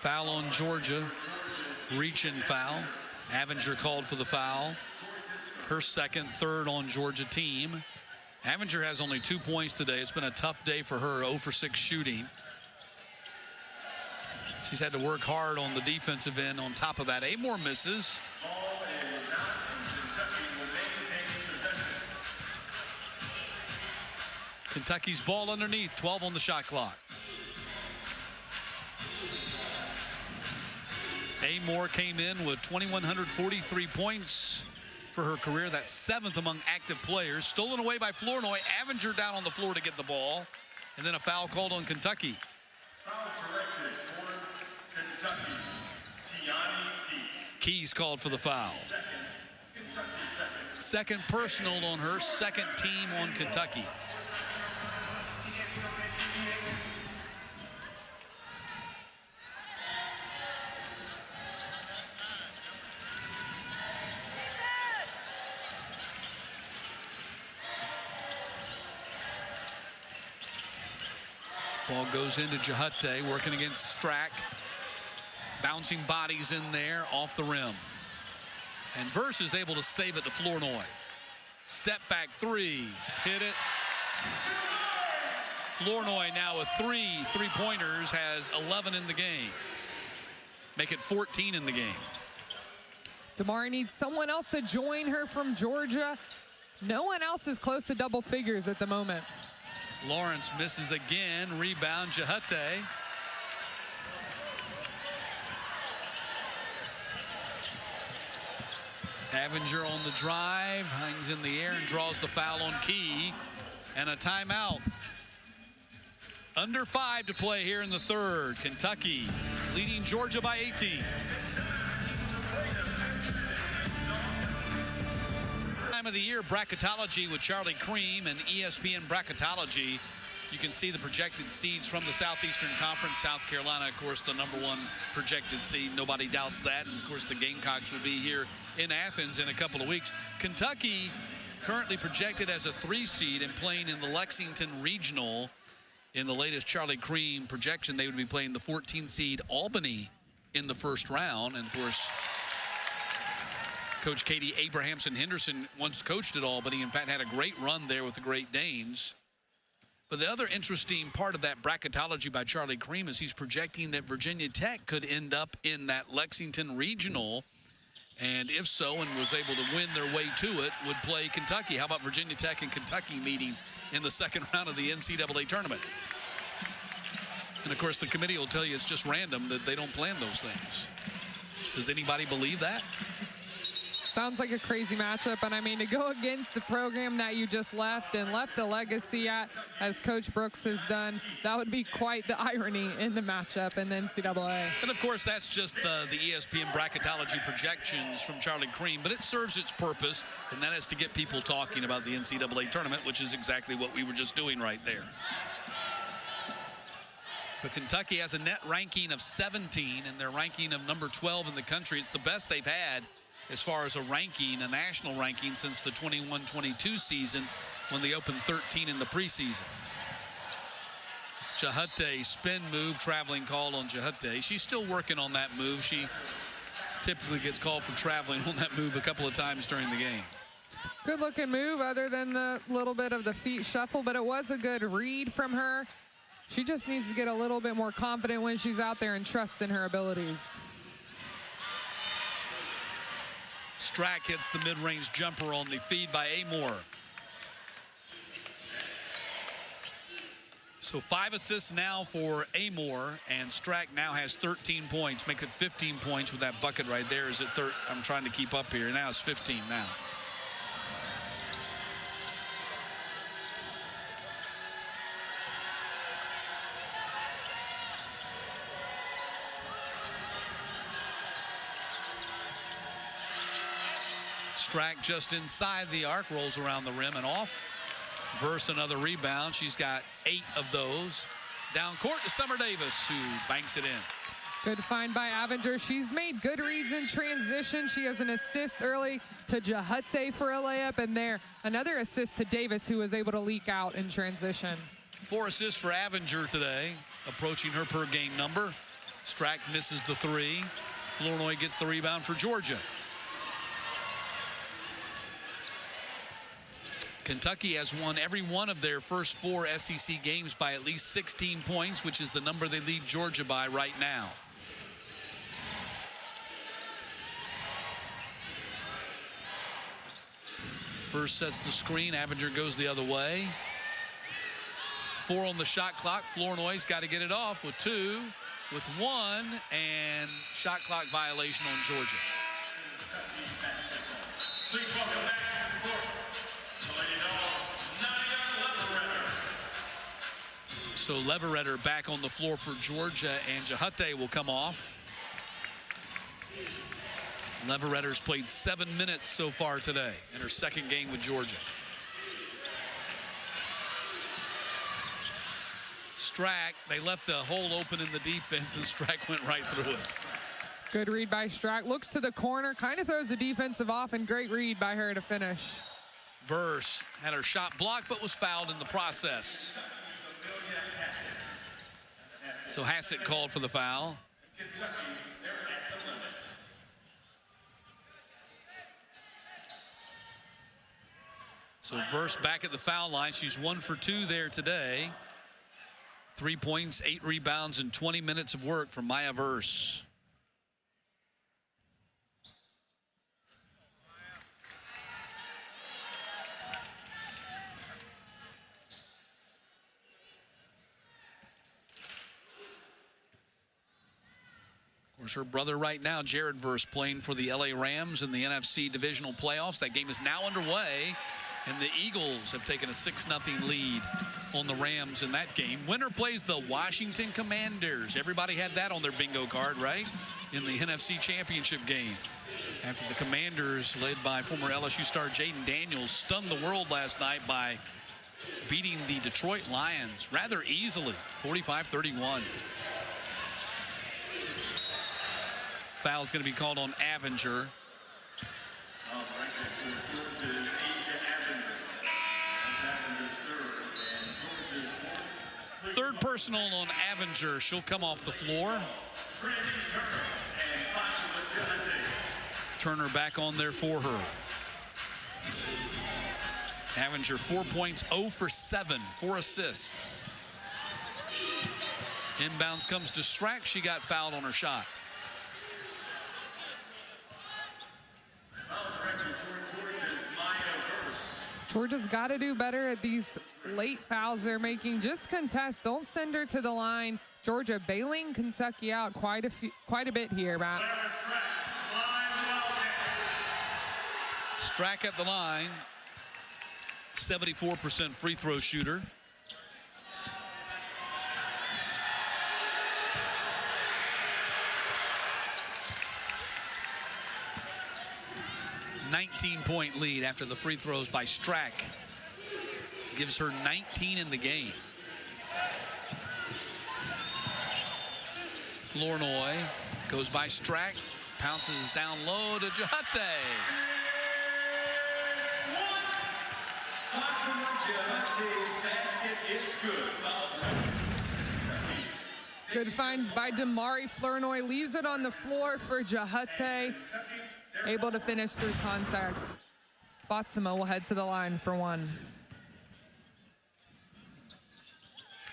Foul on Georgia, reach-in foul. Avenger called for the foul. Her second, third on Georgia team. Avenger has only 2 points today. It's been a tough day for her, 0 for 6 shooting. She's had to work hard on the defensive end. On top of that, Amore misses. Kentucky's ball underneath, 12 on the shot clock. Amore came in with 2,143 points for her career. That's 7th among active players. Stolen away by Flournoy. Avenger down on the floor to get the ball. And then a foul called on Kentucky. Foul directed toward Kentucky's Tiani Key. Keys called for the foul. Second personal on her, second team on Kentucky. Ball goes into Chihate, working against Strack. Bouncing bodies in there off the rim. And Verse is able to save it to Flournoy. Step back three, hit it. Flournoy now with three-pointers, has 11 in the game. Make it 14 in the game. Damari needs someone else to join her from Georgia. No one else is close to double figures at the moment. Lawrence misses again. Rebound, Jahate. Avenger on the drive, hangs in the air and draws the foul on Key. And a timeout. Under 5 to play here in the third. Kentucky leading Georgia by 18. Time of the year bracketology with Charlie Cream and ESPN Bracketology. You can see the projected seeds from the Southeastern Conference. South Carolina, of course, the #1 projected seed. Nobody doubts that. And, of course, the Gamecocks will be here in Athens in a couple of weeks. Kentucky currently projected as a 3 seed and playing in the Lexington Regional. In the latest Charlie Cream projection, they would be playing the 14 seed Albany in the first round. And, of course, Coach Katie Abrahamson-Henderson once coached at Albany. In fact, had a great run there with the Great Danes. But the other interesting part of that bracketology by Charlie Cream is he's projecting that Virginia Tech could end up in that Lexington Regional. And if so, and was able to win their way to it, would play Kentucky. How about Virginia Tech and Kentucky meeting in the second round of the NCAA tournament? And, of course, the committee will tell you it's just random, that they don't plan those things. Does anybody believe that? Sounds like a crazy matchup. And, I mean, to go against the program that you just left and left a legacy at, as Coach Brooks has done, that would be quite the irony in the matchup in the NCAA. And, of course, that's just the ESPN bracketology projections from Charlie Cream. But it serves its purpose, and that is to get people talking about the NCAA tournament, which is exactly what we were just doing right there. But Kentucky has a net ranking of 17, and their ranking of number 12 in the country. It's the best they've had as far as a ranking, a national ranking, since the 21-22 season when they opened 13 in the preseason. Jahate spin move, traveling call on Jahate. She's still working on that move. She typically gets called for traveling on that move a couple of times during the game. Good looking move other than the little bit of the feet shuffle, but it was a good read from her. She just needs to get a little bit more confident when she's out there and trust in her abilities. Strack hits the mid-range jumper on the feed by Amore. So 5 assists now for Amore, and Strack now has 13 points. Make it 15 points with that bucket right there. Is it I'm trying to keep up here. Now it's 15 now. Strack just inside the arc, rolls around the rim and off. Verse another rebound. She's got 8 of those. Down court to Summer Davis, who banks it in. Good find by Avenger. She's made good reads in transition. She has an assist early to Jahate for a layup, and there another assist to Davis, who was able to leak out in transition. 4 assists for Avenger today, approaching her per game number. Strack misses the 3. Flournoy gets the rebound for Georgia. Kentucky has won every one of their first 4 SEC games by at least 16 points, which is the number they lead Georgia by right now. First sets the screen. Avenger goes the other way. 4 on the shot clock. Flournoy's got to get it off with 2, with 1, and shot clock violation on Georgia. Please welcome back to the court. So Leveretter back on the floor for Georgia, and Jahate will come off. Leveretter's played 7 minutes so far today in her second game with Georgia. Strack, they left the hole open in the defense, and Strack went right through it. Good read by Strack. Looks to the corner, kind of throws the defensive off, and great read by her to finish. Verse had her shot blocked, but was fouled in the process. So Hassett called for the foul. Kentucky, their So Verse back at the foul line. She's 1 for 2 there today. 3 points, 8 rebounds, and 20 minutes of work from Maya Verse. Of course, her brother right now, Jared Verse, playing for the LA Rams in the NFC divisional playoffs. That game is now underway, and the Eagles have taken a 6-0 lead on the Rams in that game. Winner plays the Washington Commanders. Everybody had that on their bingo card, right? In the NFC Championship game. After the Commanders, led by former LSU star Jaden Daniels, stunned the world last night by beating the Detroit Lions rather easily, 45-31. Foul's going to be called on Avenger. Third personal on Avenger. She'll come off the floor. Turner back on there for her. Avenger 4 points, 0 for 7, 4 assists. Inbounds comes to Strack. She got fouled on her shot. Georgia's got to do better at these late fouls they're making. Just contest. Don't send her to the line. Georgia bailing Kentucky out quite a bit here, Matt. Strack at the line. 74% free throw shooter. $19-point lead after the free throws by Strack. Gives her 19 in the game. Flournoy goes by Strack, pounces down low to Jahate. Good find by Damari. Flournoy leaves it on the floor for Jahate. Able to finish through contact. Fatima will head to the line for one.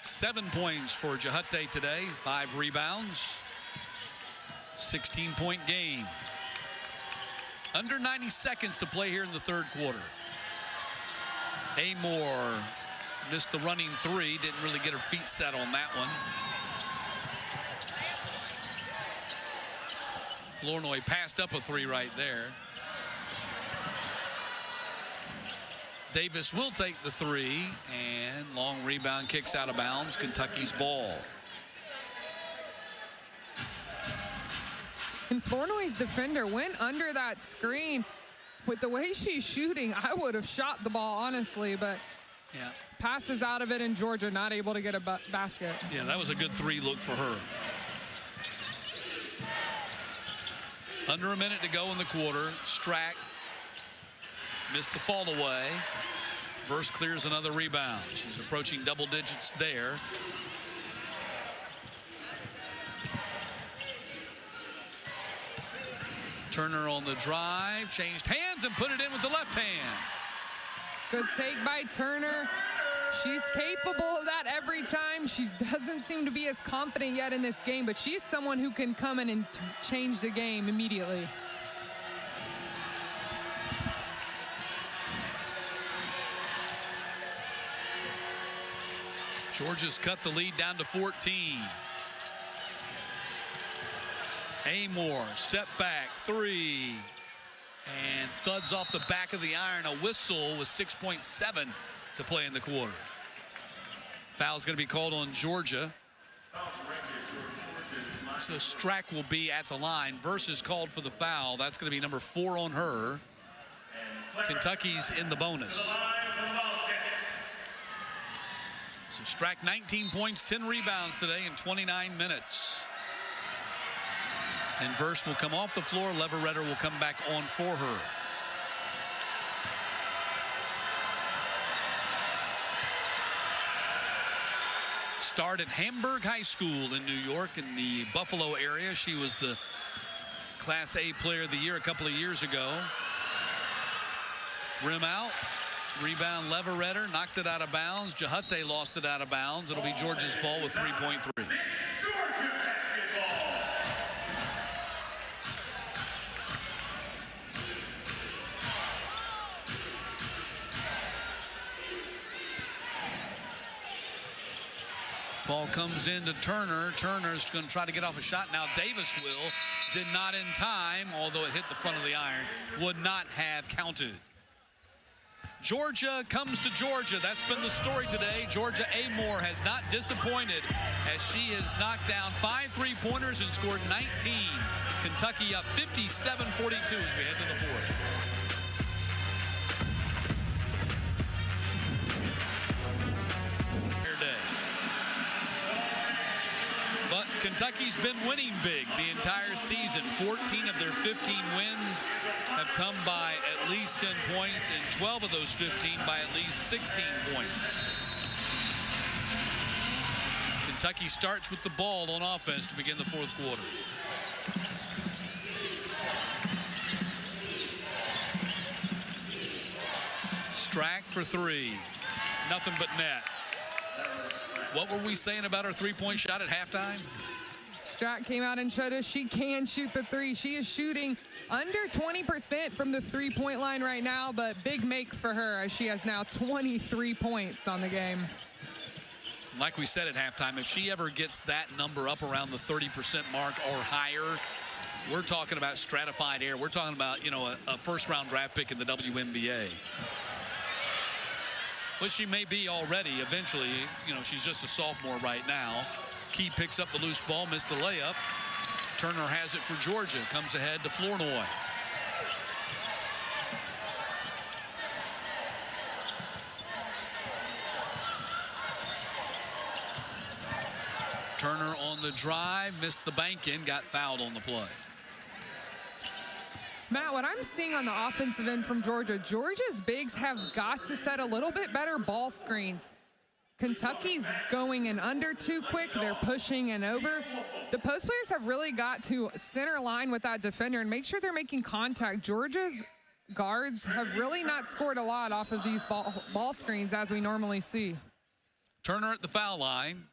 7 points for Jahate today, 5 rebounds, 16-point game. Under 90 seconds to play here in the third quarter. Amore missed the running three, didn't really get her feet set on that one. Flournoy passed up a three right there. Davis will take the three, and long rebound kicks out of bounds. Kentucky's ball. And Flournoy's defender went under that screen. With the way she's shooting, I would have shot the ball, honestly, but yeah, passes out of it, and Georgia not able to get a basket. Yeah, that was a good three look for her. Under a minute to go in the quarter. Strack missed the fall away. Verse clears another rebound. She's approaching double digits there. Turner on the drive, changed hands and put it in with the left hand. Good take by Turner. She's capable of that every time. She doesn't seem to be as confident yet in this game, but she's someone who can come in and change the game immediately. Georgia's cut the lead down to 14. Amore, step back, three. And thuds off the back of the iron. A whistle with 6.7 to play in the quarter. Foul's going to be called on Georgia. So Strack will be at the line. Verse is called for the foul. That's going to be number 4 on her. Kentucky's in the bonus. So Strack 19 points, 10 rebounds today in 29 minutes. And Verse will come off the floor. Leverett will come back on for her. Started at Hamburg High School in New York in the Buffalo area. She was the Class A Player of the Year a couple of years ago. Rim out. Rebound, Leveretter knocked it out of bounds. Jahate lost it out of bounds. It'll be Georgia's ball with 3.3. Georgia basketball. Ball comes into Turner. Turner's going to try to get off a shot. Now Davis will. Did not in time, although it hit the front of the iron. Would not have counted. Georgia comes to Georgia. That's been the story today. Georgia Amore has not disappointed as she has knocked down 5 3-pointers and scored 19. Kentucky up 57-42 as we head to the fourth. But Kentucky's been winning big the entire season. 14 of their 15 wins have come by at least 10 points, and 12 of those 15 by at least 16 points. Kentucky starts with the ball on offense to begin the fourth quarter. Strack for 3. Nothing but net. What were we saying about her three-point shot at halftime? Strack came out and showed us she can shoot the 3. She is shooting under 20% from the 3-point line right now, but big make for her as she has now 23 points on the game. Like we said at halftime, if she ever gets that number up around the 30% mark or higher, we're talking about stratified air. We're talking about, you know, a first-round draft pick in the WNBA. But she may be already eventually. You know, she's just a sophomore right now. Key picks up the loose ball, missed the layup. Turner has it for Georgia, comes ahead to Flournoy. Turner on the drive, missed the bank in, got fouled on the play. Matt, what I'm seeing on the offensive end from Georgia, Georgia's bigs have got to set a little bit better ball screens. Kentucky's going in under too quick. They're pushing and over. The post players have really got to center line with that defender and make sure they're making contact. Georgia's guards have really not scored a lot off of these ball screens as we normally see. Turner at the foul line.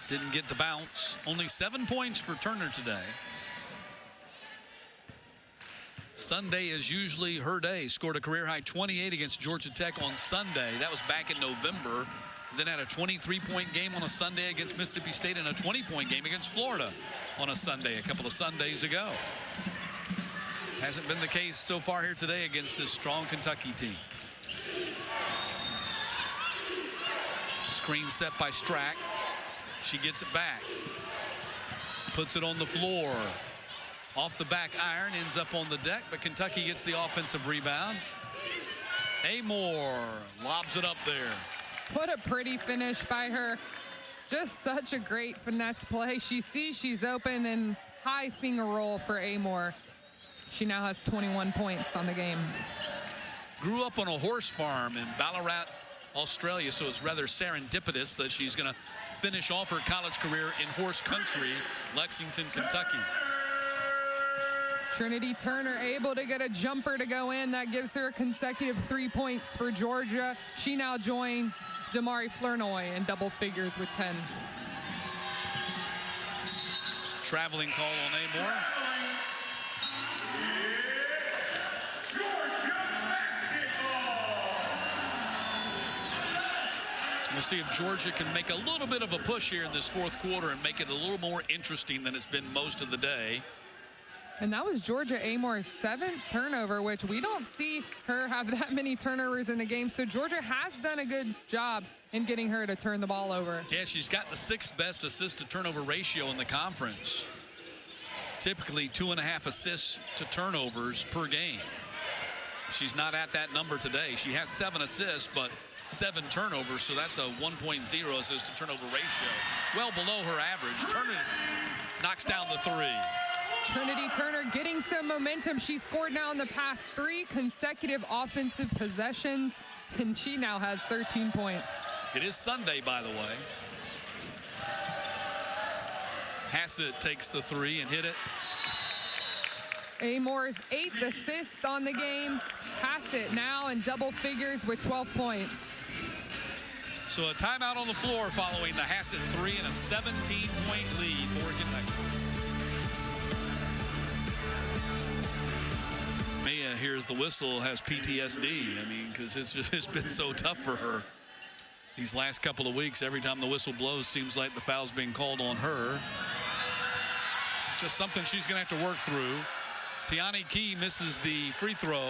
Didn't get the bounce. Only 7 points for Turner today. Sunday is usually her day. Scored a career-high 28 against Georgia Tech on Sunday. That was back in November. Then had a 23-point game on a Sunday against Mississippi State and a 20-point game against Florida on a Sunday a couple of Sundays ago. Hasn't been the case so far here today against this strong Kentucky team. Screen set by Strack. She gets it back. Puts it on the floor. Off the back iron, ends up on the deck, but Kentucky gets the offensive rebound. Amore lobs it up there. What a pretty finish by her. Just such a great finesse play. She sees she's open and high finger roll for Amore. She now has 21 points on the game. Grew up on a horse farm in Ballarat, Australia, so it's rather serendipitous that she's going to finish off her college career in horse country, Lexington, Kentucky. Trinity Turner able to get a jumper to go in. That gives her a consecutive 3 points for Georgia. She now joins Damari Flournoy in double figures with 10. Traveling call on Amore. We'll see if Georgia can make a little bit of a push here in this fourth quarter and make it a little more interesting than it's been most of the day. And that was Georgia Amore's 7th turnover, which we don't see her have that many turnovers in a game. So Georgia has done a good job in getting her to turn the ball over. Yeah, she's got the 6th best assist to turnover ratio in the conference. Typically 2.5 assists to turnovers per game. She's not at that number today. She has 7 assists, but 7 turnovers, so that's a 1.0 assist to turnover ratio. Well below her average. Turner knocks down the 3. Trinity Turner getting some momentum. She scored now in the past 3 consecutive offensive possessions, and she now has 13 points. It is Sunday, by the way. Hassett takes the 3 and hit it. Amor's 8th assist on the game. Hassett now in double figures with 12 points. So a timeout on the floor following the Hassett 3 and a 17-point lead for Kentucky. Maya hears the whistle, has PTSD. I mean, because it's been so tough for her these last couple of weeks. Every time the whistle blows, seems like the foul's being called on her. It's just something she's going to have to work through. Tiani Key misses the free throw.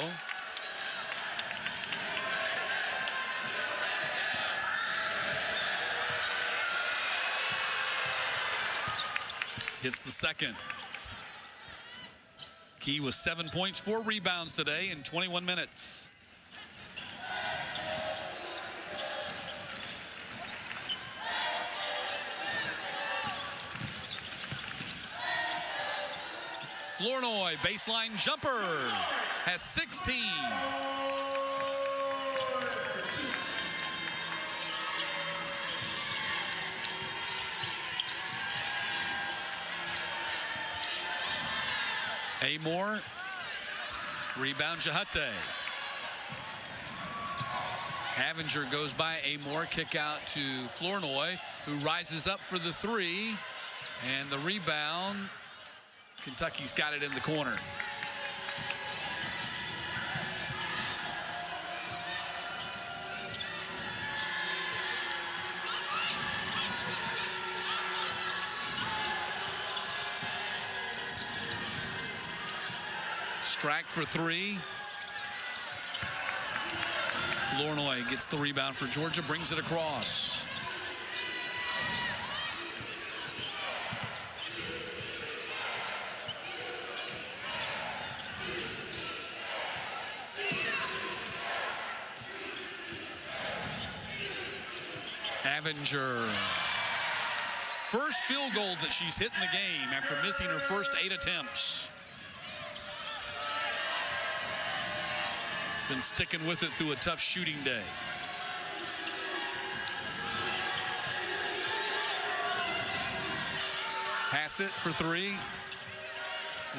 Hits the second. Key with 7 points, 4 rebounds today in 21 minutes. Flournoy, baseline jumper, has 16. Amor, rebound Jahate. Havinger goes by Amor, kick out to Flournoy, who rises up for the 3, and the rebound. Kentucky's got it in the corner. Strack for 3. Flournoy gets the rebound for Georgia, brings it across. Havinger. First field goal that she's hit in the game after missing her first 8 attempts. Been sticking with it through a tough shooting day. Hassett for 3.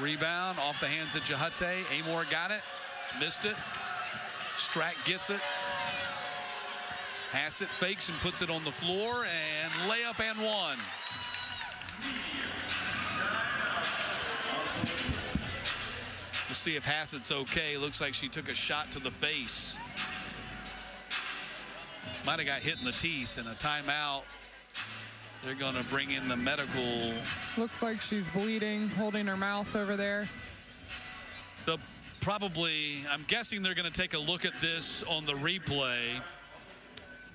Rebound off the hands of Jahate. Amor got it, missed it. Strack gets it. Hassett fakes and puts it on the floor, and layup and one. We'll see if Hassett's okay. Looks like she took a shot to the face. Might have got hit in the teeth, and a timeout. They're going to bring in the medical. Looks like she's bleeding, holding her mouth over there. I'm guessing they're going to take a look at this on the replay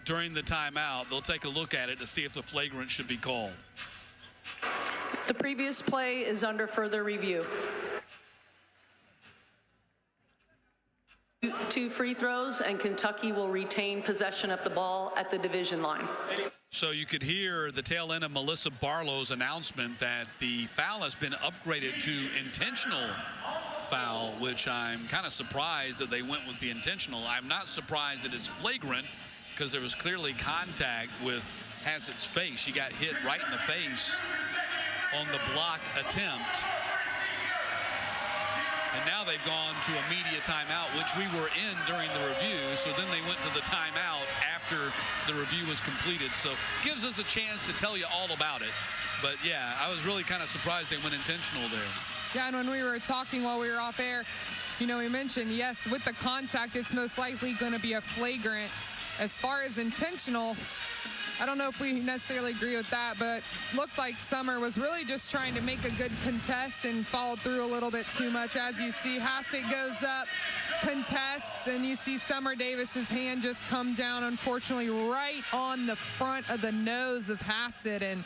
during the timeout. They'll take a look at it to see if the flagrant should be called. The previous play is under further review. 2 free throws, and Kentucky will retain possession of the ball at the division line. So you could hear the tail end of Melissa Barlow's announcement that the foul has been upgraded to intentional foul, which I'm kind of surprised that they went with the intentional. I'm not surprised that it's flagrant, because there was clearly contact with Hassett's face. She got hit right in the face on the block attempt. And now they've gone to a media timeout, which we were in during the review. So then they went to the timeout after the review was completed. So gives us a chance to tell you all about it. But yeah, I was really kind of surprised they went intentional there. Yeah, and when we were talking while we were off air, you know, we mentioned, yes, with the contact, it's most likely going to be a flagrant. As far as intentional, I don't know if we necessarily agree with that, but looked like Summer was really just trying to make a good contest and followed through a little bit too much. As you see, Hassett goes up, contests, and you see Summer Davis's hand just come down, unfortunately, right on the front of the nose of Hassett, and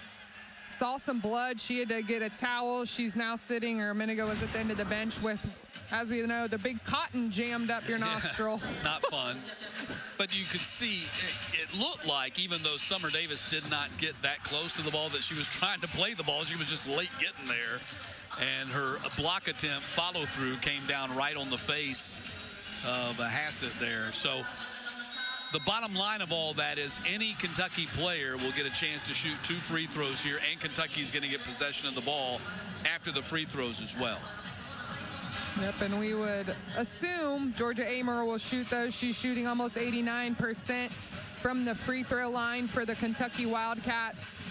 saw some blood. She had to get a towel. She's now sitting, or a minute ago was at the end of the bench with, as we know, the big cotton jammed up your nostril. Not fun. But you could see it looked like, even though Summer Davis did not get that close to the ball, that she was trying to play the ball. She was just late getting there. And her block attempt follow-through came down right on the face of Hassett there. So the bottom line of all that is any Kentucky player will get a chance to shoot 2 free throws here, and Kentucky's going to get possession of the ball after the free throws as well. Yep, and we would assume Georgia Amoore will shoot those. She's shooting almost 89% from the free throw line for the Kentucky Wildcats.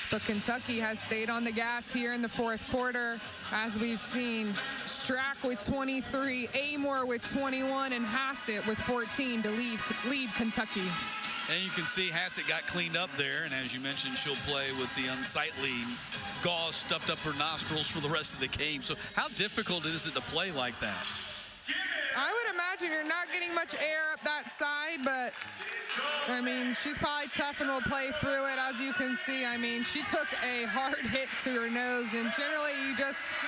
But Kentucky has stayed on the gas here in the fourth quarter, as we've seen. Strack with 23, Amoore with 21, and Hassett with 14 to lead Kentucky. And you can see Hassett got cleaned up there, and as you mentioned, she'll play with the unsightly gauze stuffed up her nostrils for the rest of the game. So how difficult is it to play like that? I would imagine you're not getting much air up that side, but I mean, she's probably tough and will play through it. As you can see, I mean, she took a hard hit to her nose, and generally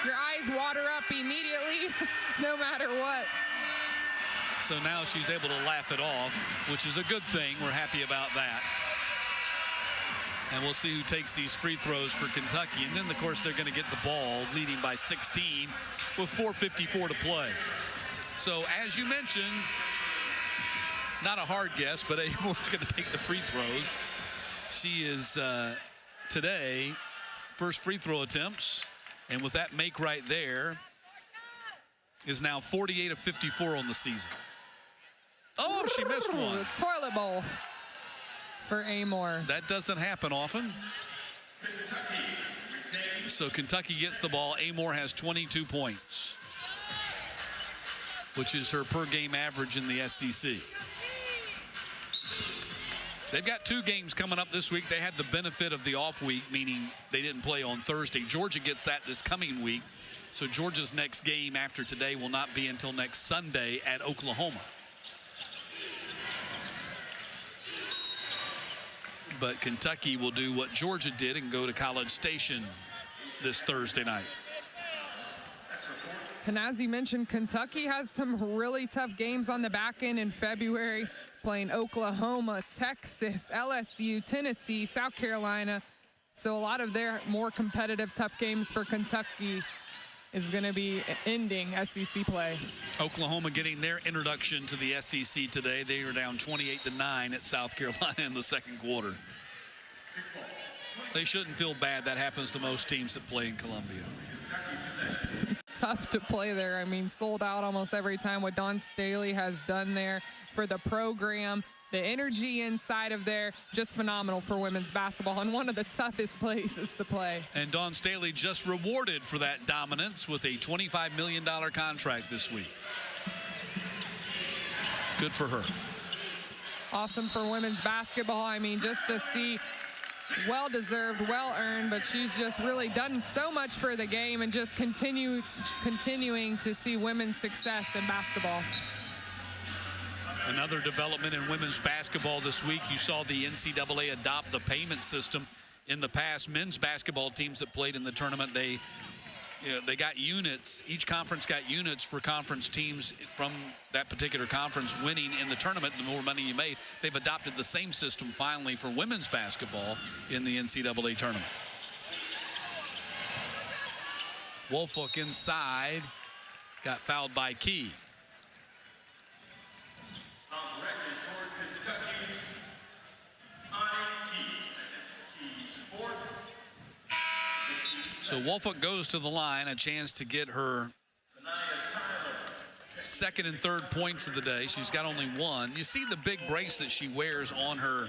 your eyes water up immediately, no matter what. So now she's able to laugh it off, which is a good thing. We're happy about that. And we'll see who takes these free throws for Kentucky. And then, of course, they're going to get the ball, leading by 16 with 4:54 to play. So, as you mentioned, not a hard guess, but Amoore's going to take the free throws. She is, today, first free throw attempts. And with that make right there, is now 48 of 54 on the season. Oh, she missed one. Toilet bowl for Amoore. That doesn't happen often. So Kentucky gets the ball. Amoore has 22 points, which is her per game average in the SEC. They've got 2 games coming up this week. They had the benefit of the off week, meaning they didn't play on Thursday. Georgia gets that this coming week. So Georgia's next game after today will not be until next Sunday at Oklahoma. But Kentucky will do what Georgia did and go to College Station this Thursday night. And as you mentioned, Kentucky has some really tough games on the back end in February, playing Oklahoma, Texas, LSU, Tennessee, South Carolina. So a lot of their more competitive, tough games for Kentucky is going to be ending SEC play. Oklahoma getting their introduction to the SEC today. They were down 28-9 at South Carolina in the second quarter. They shouldn't feel bad. That happens to most teams that play in Columbia. Tough to play there. I mean, sold out almost every time. What Dawn Staley has done there for the program, the energy inside of there, just phenomenal for women's basketball and one of the toughest places to play. And Dawn Staley just rewarded for that dominance with a $25 million contract this week. Good for her. Awesome for women's basketball. I mean, just to see, well-deserved, well-earned, but she's just really done so much for the game and just continuing to see women's success in basketball. Another development in women's basketball this week, you saw the NCAA adopt the payment system. In the past, men's basketball teams that played in the tournament, they got units. Each conference got units for conference teams from that particular conference winning in the tournament. The more money you made, they've adopted the same system finally for women's basketball in the NCAA tournament. Woolfolk inside, got fouled by Key. So Woolfolk goes to the line, a chance to get her second and third points of the day. She's got only one. You see the big brace that she wears on her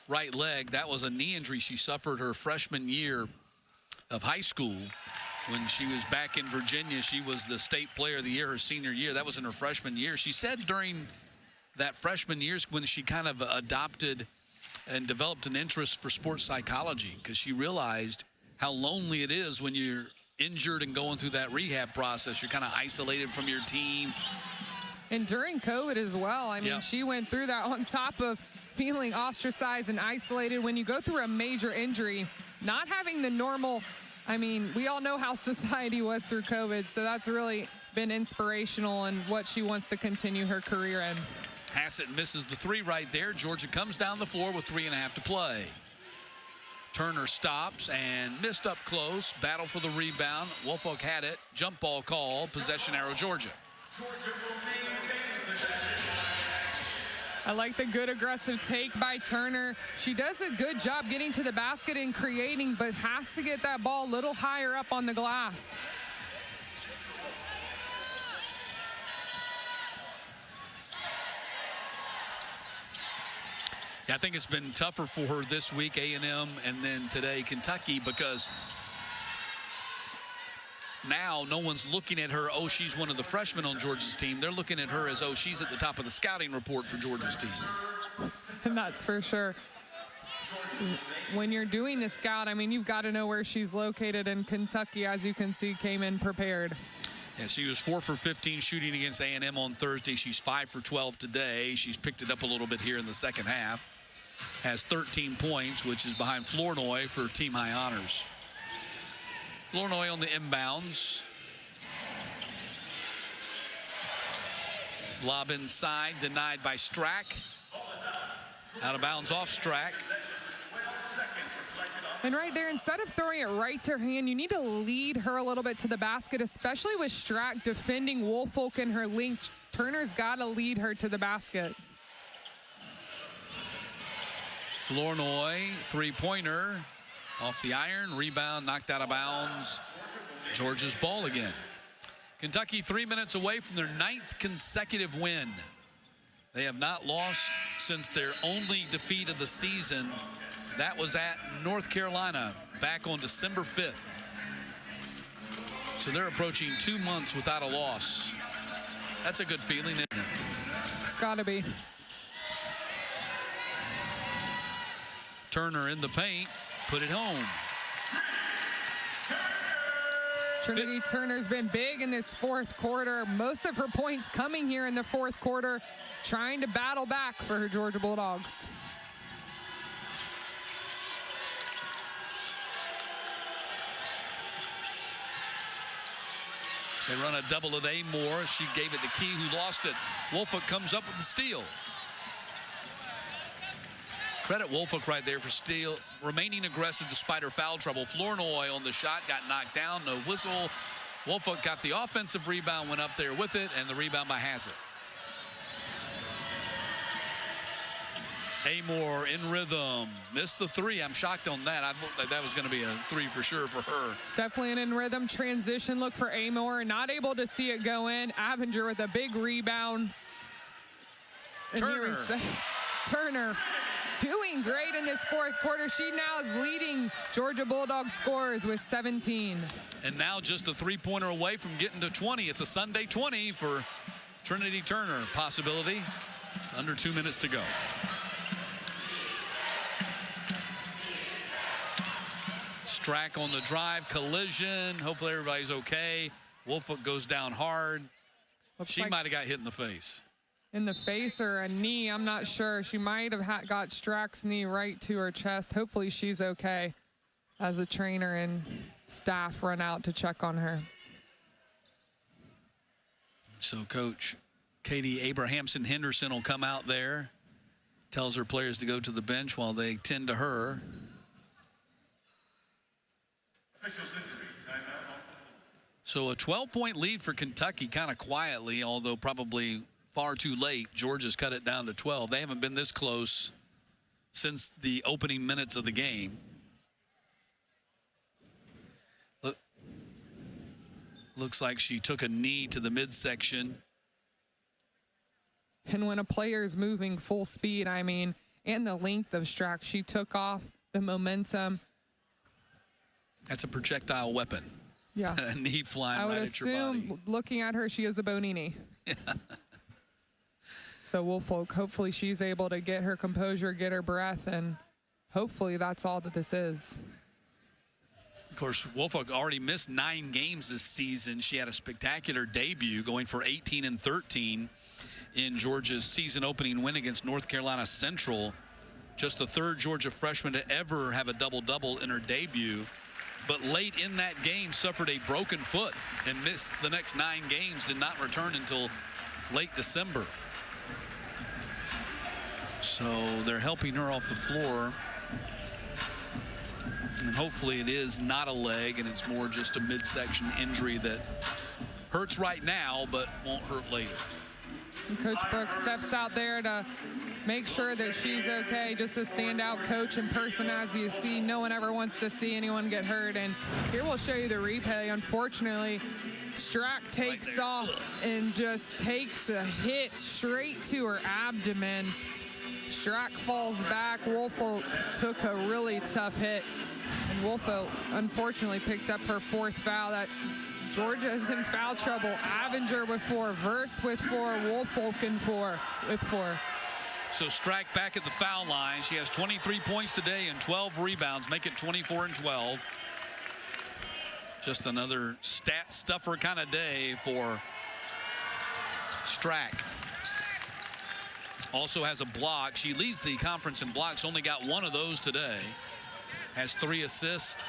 right leg. That was a knee injury she suffered her freshman year of high school. When she was back in Virginia, she was the state player of the year her senior year. That was in her freshman year. She said during that freshman years when she kind of adopted and developed an interest for sports psychology, because she realized how lonely it is when you're injured and going through that rehab process. You're kind of isolated from your team. And during COVID as well. I mean, Yep. She went through that on top of feeling ostracized and isolated. When you go through a major injury, not having the normal, I mean, we all know how society was through COVID, so that's really been inspirational in what she wants to continue her career in. Hassett misses the three right there. Georgia comes down the floor with 3.5 to play. Turner stops and missed up close. Battle for the rebound. Woolfolk had it. Jump ball call. Possession arrow, Georgia. I like the good aggressive take by Turner. She does a good job getting to the basket and creating, but has to get that ball a little higher up on the glass. Yeah, I think it's been tougher for her this week, A&M, and then today Kentucky, because now no one's looking at her, oh, she's one of the freshmen on Georgia's team. They're looking at her as, oh, she's at the top of the scouting report for Georgia's team. And that's for sure. When you're doing the scout, I mean, you've got to know where she's located, and Kentucky, as you can see, came in prepared. Yeah, she was 4 for 15 shooting against A&M on Thursday. She's 5 for 12 today. She's picked it up a little bit here in the second half. Has 13 points, which is behind Flournoy for team high honors. Flournoy on the inbounds. Lob inside, denied by Strack. Out of bounds off Strack. And right there, instead of throwing it right to her hand, you need to lead her a little bit to the basket, especially with Strack defending Woolfolk and her length. Turner's got to lead her to the basket. Flournoy, three-pointer, off the iron, rebound, knocked out of bounds. Georgia's ball again. Kentucky 3 minutes away from their 9th consecutive win. They have not lost since their only defeat of the season. That was at North Carolina back on December 5th. So they're approaching 2 months without a loss. That's a good feeling, isn't it? It's got to be. Turner in the paint, put it home. Trinity Turner's been big in this fourth quarter. Most of her points coming here in the fourth quarter, trying to battle back for her Georgia Bulldogs. They run a double at Amore. She gave it to Key, who lost it. Woolfolk comes up with the steal. Credit Woolfolk right there for steal, remaining aggressive despite her foul trouble. Flournoy on the shot, got knocked down, no whistle. Woolfolk got the offensive rebound, went up there with it, and the rebound by Hassett. Amore in rhythm, missed the three. I'm shocked on that. I thought that was going to be a three for sure for her. Definitely an in rhythm transition look for Amore. Not able to see it go in. Avenger with a big rebound. And Turner. Turner doing great in this fourth quarter. She now is leading Georgia Bulldogs scorers with 17. And now just a three-pointer away from getting to 20. It's a Sunday 20 for Trinity Turner. Possibility. Under 2 minutes to go. Strack on the drive, collision. Hopefully everybody's okay. Woolfolk goes down hard. She might have got hit in the face. In the face or a knee, I'm not sure. She might have got Strack's knee right to her chest. Hopefully she's okay as a trainer and staff run out to check on her. So Coach Katie Abrahamson-Henderson will come out there, tells her players to go to the bench while they tend to her. So a 12-point lead for Kentucky, kind of quietly, although probably far too late. Georgia's cut it down to 12. They haven't been this close since the opening minutes of the game. Looks like she took a knee to the midsection. And when a player is moving full speed, I mean, and the length of Strack, she took off the momentum. That's a projectile weapon. Yeah. A knee flying I would right at your body. assume, looking at her, she is a Bonini. Yeah. So Woolfolk, hopefully she's able to get her composure, get her breath, and hopefully that's all that this is. Of course, Woolfolk already missed 9 games this season. She had a spectacular debut, going for 18 and 13 in Georgia's season opening win against North Carolina Central. Just the third Georgia freshman to ever have a double-double in her debut. But late in that game, suffered a broken foot and missed the next 9 games, did not return until late December. So they're helping her off the floor. And hopefully it is not a leg and it's more just a midsection injury that hurts right now but won't hurt later. And Coach Brooks steps out there to make sure that she's okay. Just a standout coach in person, as you see. No one ever wants to see anyone get hurt. And here we'll show you the replay. Unfortunately, Strack takes off and just takes a hit straight to her abdomen. Strack falls back. Woolfolk took a really tough hit. And Woolfolk unfortunately picked up her 4th foul. That Georgia is in foul trouble. Avenger with 4, Verse with 4, Woolfolk with 4. So Strack back at the foul line. She has 23 points today and 12 rebounds, make it 24 and 12. Just another stat stuffer kind of day for Strack. Also has a block. She leads the conference in blocks, only got 1 of those today. Has 3 assists.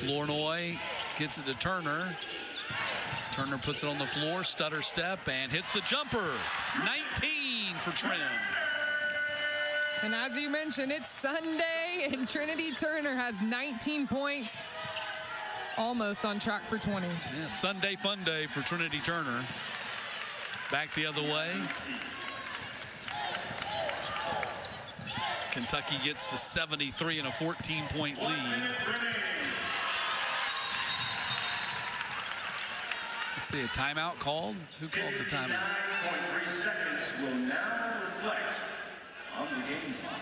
Flournoy gets it to Turner. Turner puts it on the floor, stutter step, and hits the jumper. 19 for Trin. And as you mentioned, it's Sunday, and Trinity Turner has 19 points, almost on track for 20. Yeah, Sunday fun day for Trinity Turner. Back the other way. Kentucky gets to 73 and a 14-point lead. Let's see, a timeout called? Who called the timeout? 9.3 seconds will now reflect on the game clock.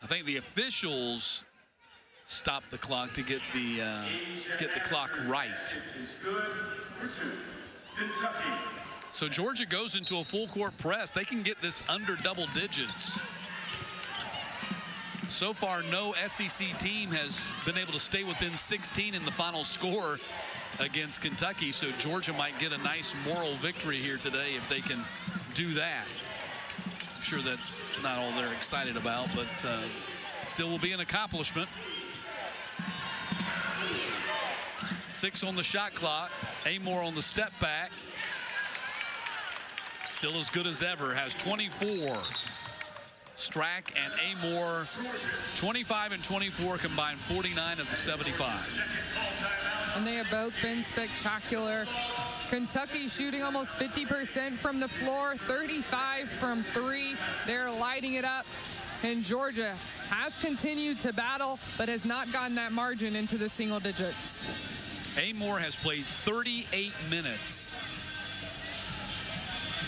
I think the officials stopped the clock to get the clock right. Is good for 2. Kentucky. So Georgia goes into a full court press. They can get this under double digits. So far, no SEC team has been able to stay within 16 in the final score against Kentucky. So Georgia might get a nice moral victory here today if they can do that. I'm sure that's not all they're excited about, but still will be an accomplishment. 6 on the shot clock. Amor on the step back. Still as good as ever, has 24. Strack and Amor, 25 and 24 combined, 49 of the 75. And they have both been spectacular. Kentucky shooting almost 50% from the floor, 35 from 3. They're lighting it up. And Georgia has continued to battle, but has not gotten that margin into the single digits. Amor has played 38 minutes.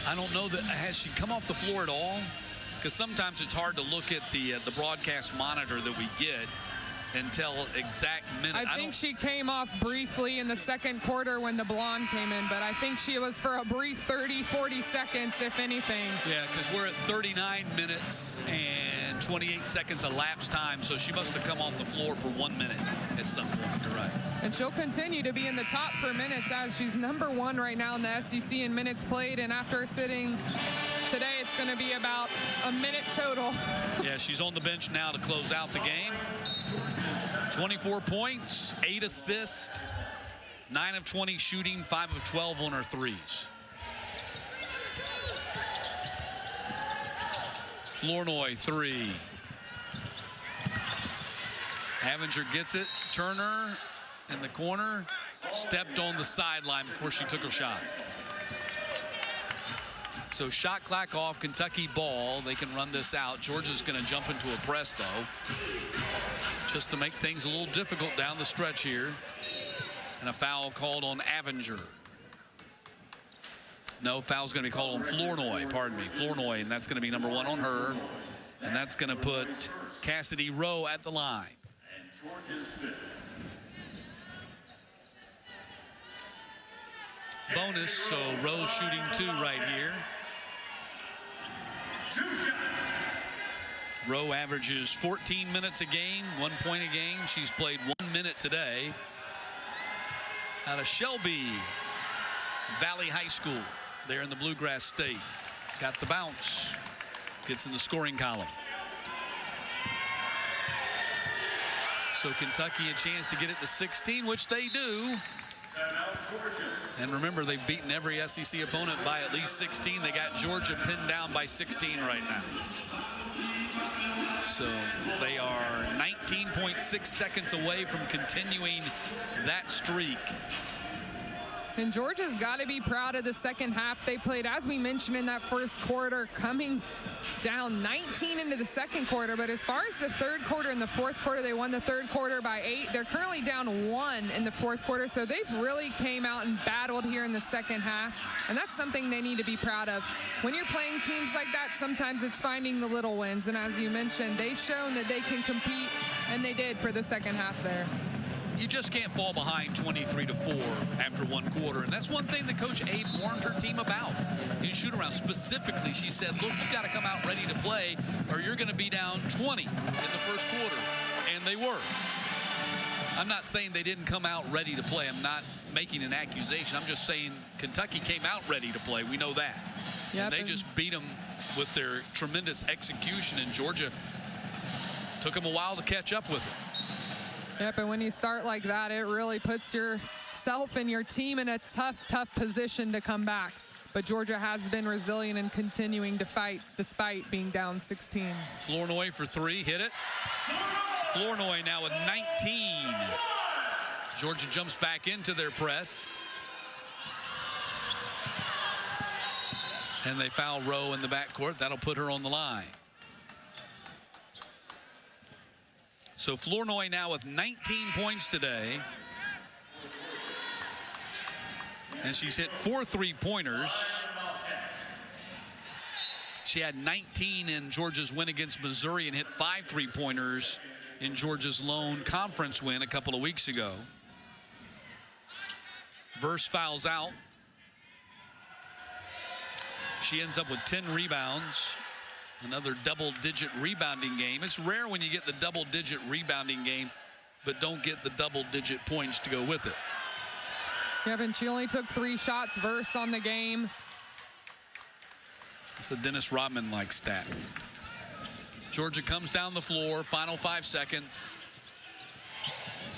I don't know that, has she come off the floor at all? Because sometimes it's hard to look at the broadcast monitor that we get and tell exact minute. I think she came off briefly in the second quarter when the blonde came in, but I think she was for a brief 30, 40 seconds, if anything. Yeah, because we're at 39 minutes and 28 seconds elapsed time, so she must have come off the floor for 1 minute at some point. You're right. And she'll continue to be in the top for minutes, as she's #1 right now in the SEC in minutes played, and after sitting today, it's going to be about a minute total. Yeah, she's on the bench now to close out the game. 24 points, 8 assists, 9 of 20 shooting, 5 of 12 on her threes. Flournoy, 3. Avenger gets it. Turner in the corner, stepped on the sideline before she took her shot. So shot clock off, Kentucky ball. They can run this out. Georgia's going to jump into a press, though, just to make things a little difficult down the stretch here. And a foul called on Avenger. No, foul's going to be called on Flournoy, pardon me, Flournoy, and that's going to be #1 on her. And that's going to put Cassidy Rowe at the line. And Georgia's 5th. Bonus, so Rowe shooting 2 right here. 2 shots. Rowe averages 14 minutes a game, 1 point a game. She's played 1 minute today. Out of Shelby Valley High School, there in the Bluegrass State. Got the bounce, gets in the scoring column. So Kentucky a chance to get it to 16, which they do. And remember, they've beaten every SEC opponent by at least 16. They got Georgia pinned down by 16 right now. So they are 19.6 seconds away from continuing that streak. And Georgia's got to be proud of the second half they played. As we mentioned in that first quarter, coming down 19 into the second quarter. But as far as the third quarter and the fourth quarter, they won the third quarter by 8. They're currently down 1 in the fourth quarter. So they've really came out and battled here in the second half. And that's something they need to be proud of. When you're playing teams like that, sometimes it's finding the little wins. And as you mentioned, they've shown that they can compete, and they did for the second half there. You just can't fall behind 23-4 after one quarter. And that's one thing that Coach Abe warned her team about in shoot-around. Specifically, she said, look, you got to come out ready to play or you're going to be down 20 in the first quarter. And they were. I'm not saying they didn't come out ready to play. I'm not making an accusation. I'm just saying Kentucky came out ready to play. We know that. Yep, and they just beat them with their tremendous execution. And Georgia took them a while to catch up with it. Yep, and when you start like that, it really puts yourself and your team in a tough position to come back. But Georgia has been resilient and continuing to fight despite being down 16. Flournoy for 3, hit it. Flournoy now with 19. Georgia jumps back into their press. And they foul Rowe in the backcourt. That'll put her on the line. So Flournoy now with 19 points today. And she's hit 4 3-pointers. She had 19 in Georgia's win against Missouri and hit 5 3-pointers in Georgia's lone conference win a couple of weeks ago. Verse fouls out. She ends up with 10 rebounds. Another double-digit rebounding game. It's rare when you get the double-digit rebounding game, but don't get the double-digit points to go with it. Yep, and she only took 3 shots verse on the game. It's a Dennis Rodman-like stat. Georgia comes down the floor, final 5 seconds.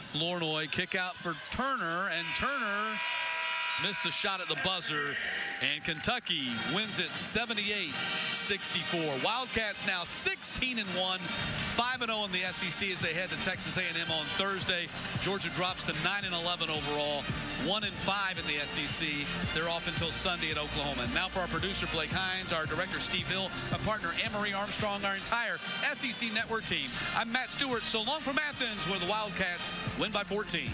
Flournoy, kick out for Turner, and Turner missed the shot at the buzzer, and Kentucky wins it 78-64. Wildcats now 16-1, 5-0 in the SEC as they head to Texas A&M on Thursday. Georgia drops to 9-11 overall, 1-5 in the SEC. They're off until Sunday at Oklahoma. And now for our producer Blake Hines, our director Steve Hill, my partner Anne-Marie Armstrong, our entire SEC network team. I'm Matt Stewart. So long from Athens, where the Wildcats win by 14.